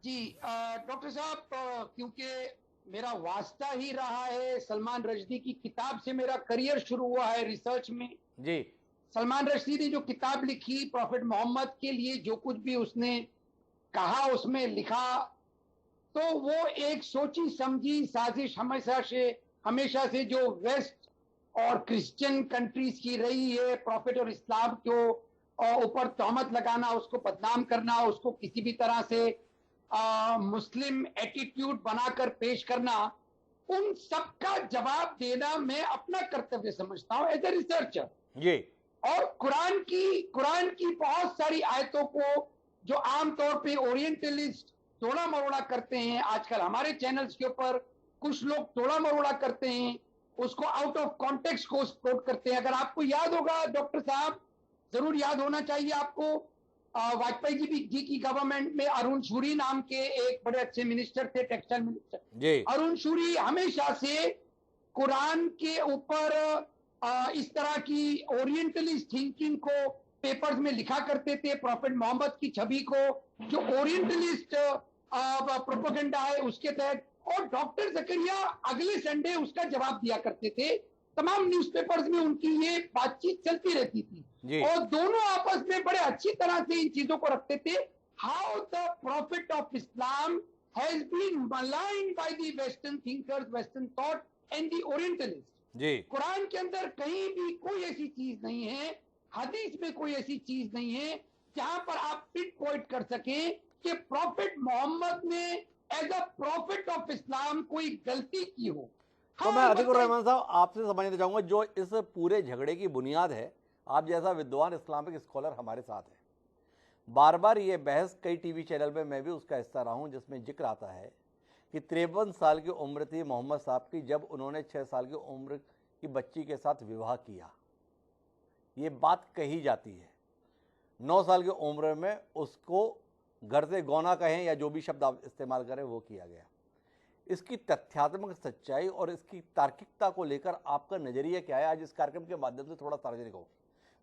S6: जी डॉक्टर साहब, क्योंकि मेरा वास्ता ही रहा है, सलमान रश्दी की किताब से मेरा करियर शुरू हुआ है रिसर्च में
S1: जी।
S6: सलमान रश्दी ने जो किताब लिखी प्रॉफिट मोहम्मद के लिए, जो कुछ भी उसने कहा उसमें लिखा, तो वो एक सोची समझी साजिश हमेशा से जो वेस्ट और क्रिश्चियन कंट्रीज की रही है, प्रॉफिट और इस्लाम को ऊपर तहमत लगाना, उसको बदनाम करना, उसको किसी भी तरह से मुस्लिम एटीट्यूड बनाकर पेश करना, उन सबका जवाब देना मैं अपना कर्तव्य समझता हूं एज ए रिसर्चर।
S1: जी।
S6: और कुरान की बहुत सारी आयतों को जो आमतौर पे ओरिएंटलिस्ट तोड़ा मरोड़ा करते हैं, आजकल हमारे चैनल्स के ऊपर कुछ लोग तोड़ा मरोड़ा करते हैं, उसको आउट ऑफ कॉन्टेक्स्ट को कोट करते हैं। अगर आपको याद होगा डॉक्टर साहब, जरूर याद होना चाहिए आपको, वाजपेयी जी की गवर्नमेंट में अरुण शूरी नाम के एक बड़े अच्छे मिनिस्टर थे, टेक्सटाइल मिनिस्टर। अरुण शूरी हमेशा से कुरान के ऊपर इस तरह की ओरिएंटलिस्ट थिंकिंग को पेपर्स में लिखा करते थे। प्रॉफिट मोहम्मद की छवि को जो ओरिएंटलिस्ट प्रोपेगेंडा है उसके तहत, और डॉक्टर जकरिया अगले संडे उसका जवाब दिया करते थे। तमाम न्यूज़पेपर्स में उनकी ये बातचीत चलती रहती थी और दोनों आपस में बड़े अच्छी तरह से इन चीजों को रखते थे। How the prophet of Islam has been maligned by the western thinkers, western thought and the orientalist. Quran के अंदर कहीं भी कोई ऐसी चीज नहीं है, हदीस में कोई ऐसी चीज नहीं है जहां पर आप पिन पॉइंट कर सकें कि प्रॉफिट मोहम्मद ने as a prophet of Islam कोई गलती की हो।
S1: तो मैं अतीकुर रहमान साहब आपसे समझना चाहूंगा, जो इस पूरे झगड़े की बुनियाद है, आप जैसा विद्वान इस्लामिक स्कॉलर हमारे साथ है, बार बार ये बहस कई टीवी चैनल पे मैं भी उसका हिस्सा रहा हूं, जिसमें जिक्र आता है कि 53 साल की उम्र थी मोहम्मद साहब की जब उन्होंने 6 साल की उम्र की बच्ची के साथ विवाह किया। ये बात कही जाती है। 9 साल की उम्र में उसको घर से गौना कहें या जो भी शब्द आप इस्तेमाल करें वो किया गया। इसकी तथ्यात्मक सच्चाई और इसकी तार्किकता को लेकर आपका नजरिया क्या है? आज इस कार्यक्रम के माध्यम से थोड़ा सार्वजनिक हो।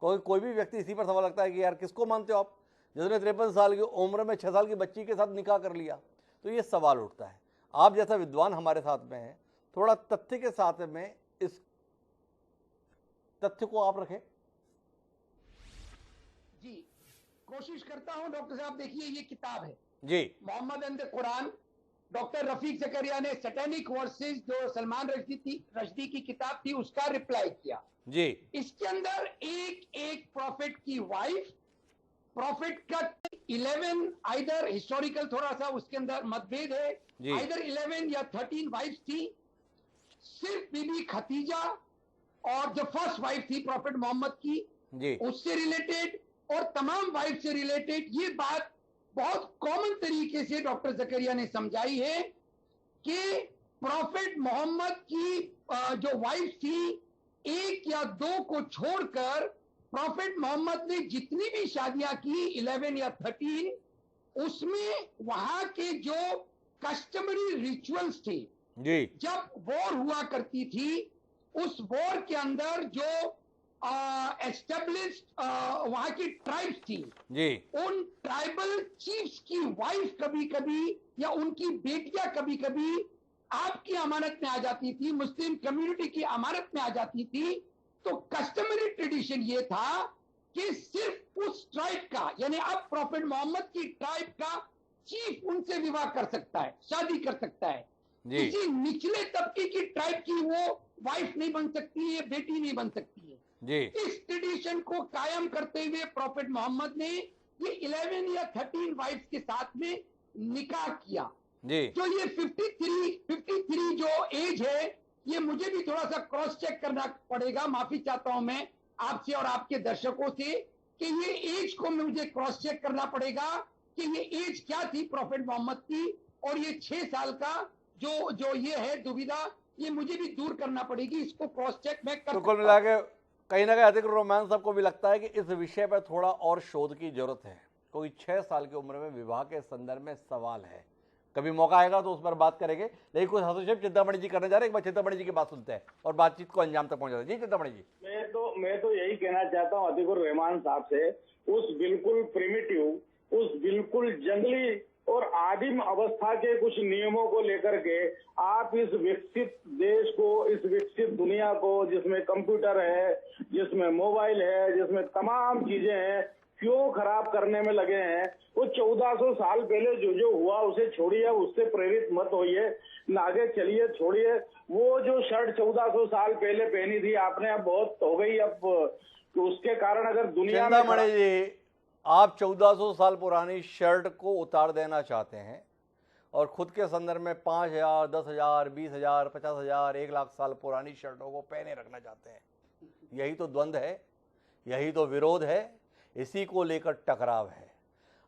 S1: कोई भी व्यक्ति इसी पर सवाल लगता है कि यार किसको मानते हो आप, जिसने 53 साल की उम्र में 6 साल की बच्ची के साथ निकाह कर लिया? तो ये सवाल उठता है। आप जैसा विद्वान हमारे साथ में है, थोड़ा तथ्य के साथ में इस तथ्य को आप रखें।
S6: जी, कोशिश करता हूं। डॉक्टर साहब देखिए, ये किताब है
S1: जी,
S6: Muhammad and the Quran, doctor Rafiq Zakaria ने सैटेनिक वर्सेस जो सलमान रश्दी की किताब थी उसका रिप्लाई किया
S1: जी,
S6: इसके अंदर एक एक प्रॉफिट की वाइफ, प्रॉफिट का 11 आइदर हिस्टोरिकल थोड़ा सा उसके अंदर मतभेद है, आइदर 11 या 13 वाइफ थी। सिर्फ बीबी खतीजा और जो फर्स्ट वाइफ थी प्रॉफिट मोहम्मद की
S1: जी,
S6: उससे रिलेटेड और तमाम वाइफ से रिलेटेड ये बात बहुत कॉमन तरीके से डॉक्टर जकरिया ने समझाई है कि प्रॉफिट मोहम्मद की जो वाइफ थी एक या दो को छोड़कर प्रॉफिट मोहम्मद ने जितनी भी शादियां की 11 या 13 उसमें वहां के जो कस्टमरी रिचुअल्स थे
S1: जी,
S6: जब वॉर हुआ करती थी उस वॉर के अंदर जो एस्टेब्लिश्ड वहां की ट्राइब्स थी
S1: जी,
S6: उन ट्राइबल चीफ्स की वाइफ कभी कभी या उनकी बेटियां कभी कभी आपकी अमानत में आ जाती थी, मुस्लिम कम्युनिटी की अमानत में आ जाती थी। तो कस्टमरी ट्रेडिशन ये था कि सिर्फ उस ट्राइब का यानी अब प्रॉफिट मोहम्मद की ट्राइब का चीफ उनसे विवाह कर सकता है, शादी कर सकता है। किसी निचले तबके की ट्राइब की वो वाइफ नहीं बन सकती है, बेटी नहीं बन सकती है
S1: जी।
S6: इस ट्रेडिशन को कायम करते हुए प्रॉफिट मोहम्मद ने ये 11 या 13 वाइफ के साथ में निकाह किया
S1: जी।
S6: जो ये 53 जो एज है ये मुझे भी थोड़ा सा क्रॉस चेक करना पड़ेगा, माफी चाहता हूं मैं आपसे और आपके दर्शकों से कि ये एज को मुझे क्रॉस चेक करना पड़ेगा कि ये एज क्या थी प्रॉफिट मोहम्मद की और ये 6 साल का जो ये है दुविधा ये मुझे भी दूर करना पड़ेगी, इसको क्रॉस चेक मैं कर
S1: तो कुल मिला के कहीं ना कहीं अधिक रोमांस सबको भी लगता है कि इस विषय पर थोड़ा और शोध की जरूरत है। कोई 6 साल की उम्र में विवाह के संदर्भ में सवाल है, कभी मौका आएगा तो उस पर बात करेंगे। लेकिन कुछ हस्तक्षेप चिंतामणि जी करने जा रहे हैं, एक बार चिंतामणि जी की बात सुनते हैं और बातचीत को अंजाम तक पहुंचाते हैं। जी चिंतामणि जी।
S3: मैं तो यही कहना चाहता हूँ अतीकुर रहमान साहब से, उस बिल्कुल प्रिमिटिव, उस बिल्कुल जंगली और आदिम अवस्था के कुछ नियमों को लेकर के आप इस विकसित देश को, इस विकसित दुनिया को जिसमें कंप्यूटर है, जिसमें मोबाइल है, जिसमें तमाम चीजें हैं, क्यों खराब करने में लगे हैं। वो 1400 साल पहले जो हुआ उसे छोड़िए, उससे प्रेरित मत होइए, आगे चलिए, छोड़िए। वो जो शर्ट 1400 साल पहले पहनी थी आपने, अब बहुत हो गई, अब तो उसके कारण अगर दुनिया में
S1: चिंतामणि जी आप 1400 साल पुरानी शर्ट को उतार देना चाहते हैं और खुद के संदर्भ में 5000, 10,000, 20,000, 50,000, 1 लाख साल पुरानी शर्टों को पहने रखना चाहते हैं। यही तो द्वंद्व है, यही तो विरोध है, इसी को लेकर टकराव है।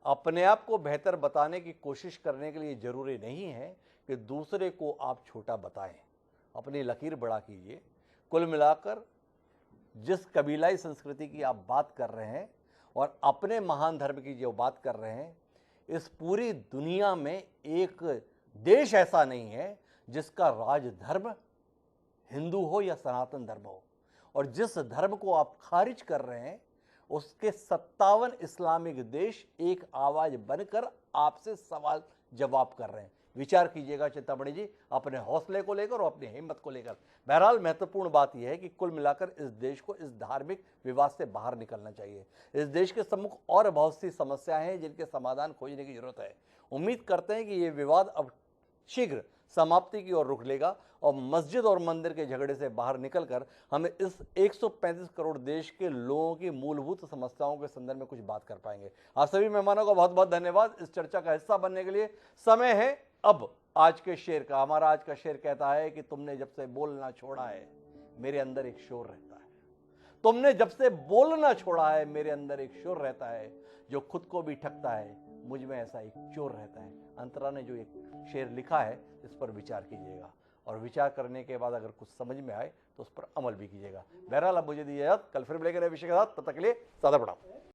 S1: अपने आप को बेहतर बताने की कोशिश करने के लिए जरूरी नहीं है कि दूसरे को आप छोटा बताएं, अपनी लकीर बड़ा कीजिए। कुल मिलाकर जिस कबीलाई संस्कृति की आप बात कर रहे हैं और अपने महान धर्म की जो बात कर रहे हैं, इस पूरी दुनिया में एक देश ऐसा नहीं है जिसका राज धर्म हिंदू हो या सनातन धर्म हो, और जिस धर्म को आप खारिज कर रहे हैं उसके 57 इस्लामिक देश एक आवाज बनकर आपसे सवाल जवाब कर रहे हैं। विचार कीजिएगा चिंतामणि जी, अपने हौसले को लेकर और अपनी हिम्मत को लेकर। बहरहाल महत्वपूर्ण बात यह है कि कुल मिलाकर इस देश को इस धार्मिक विवाद से बाहर निकलना चाहिए। इस देश के सम्मुख और बहुत सी समस्याएं हैं जिनके समाधान खोजने की जरूरत है। उम्मीद करते हैं कि ये विवाद अब शीघ्र समाप्ति की ओर रुख लेगा और मस्जिद और मंदिर के झगड़े से बाहर निकलकर हमें इस 135 करोड़ देश के लोगों की मूलभूत समस्याओं के संदर्भ में कुछ बात कर पाएंगे। आप सभी मेहमानों का बहुत बहुत धन्यवाद इस चर्चा का हिस्सा बनने के लिए। समय है अब आज के शेर का। हमारा आज का शेर कहता है कि तुमने जब से बोलना छोड़ा है मेरे अंदर एक शोर रहता है। तुमने जब से बोलना छोड़ा है मेरे अंदर एक शोर रहता है, जो खुद को भी ठगता है मुझ में ऐसा एक चोर रहता है। अंतरा ने जो एक शेर लिखा है इस पर विचार कीजिएगा और विचार करने के बाद अगर कुछ समझ में आए तो उस पर अमल भी कीजिएगा। बहरहाल अब मुझे दीजिए इजाजत, कल फिर मिलेंगे नए विषय के साथ, तब तक के लिए सादा प्रणाम।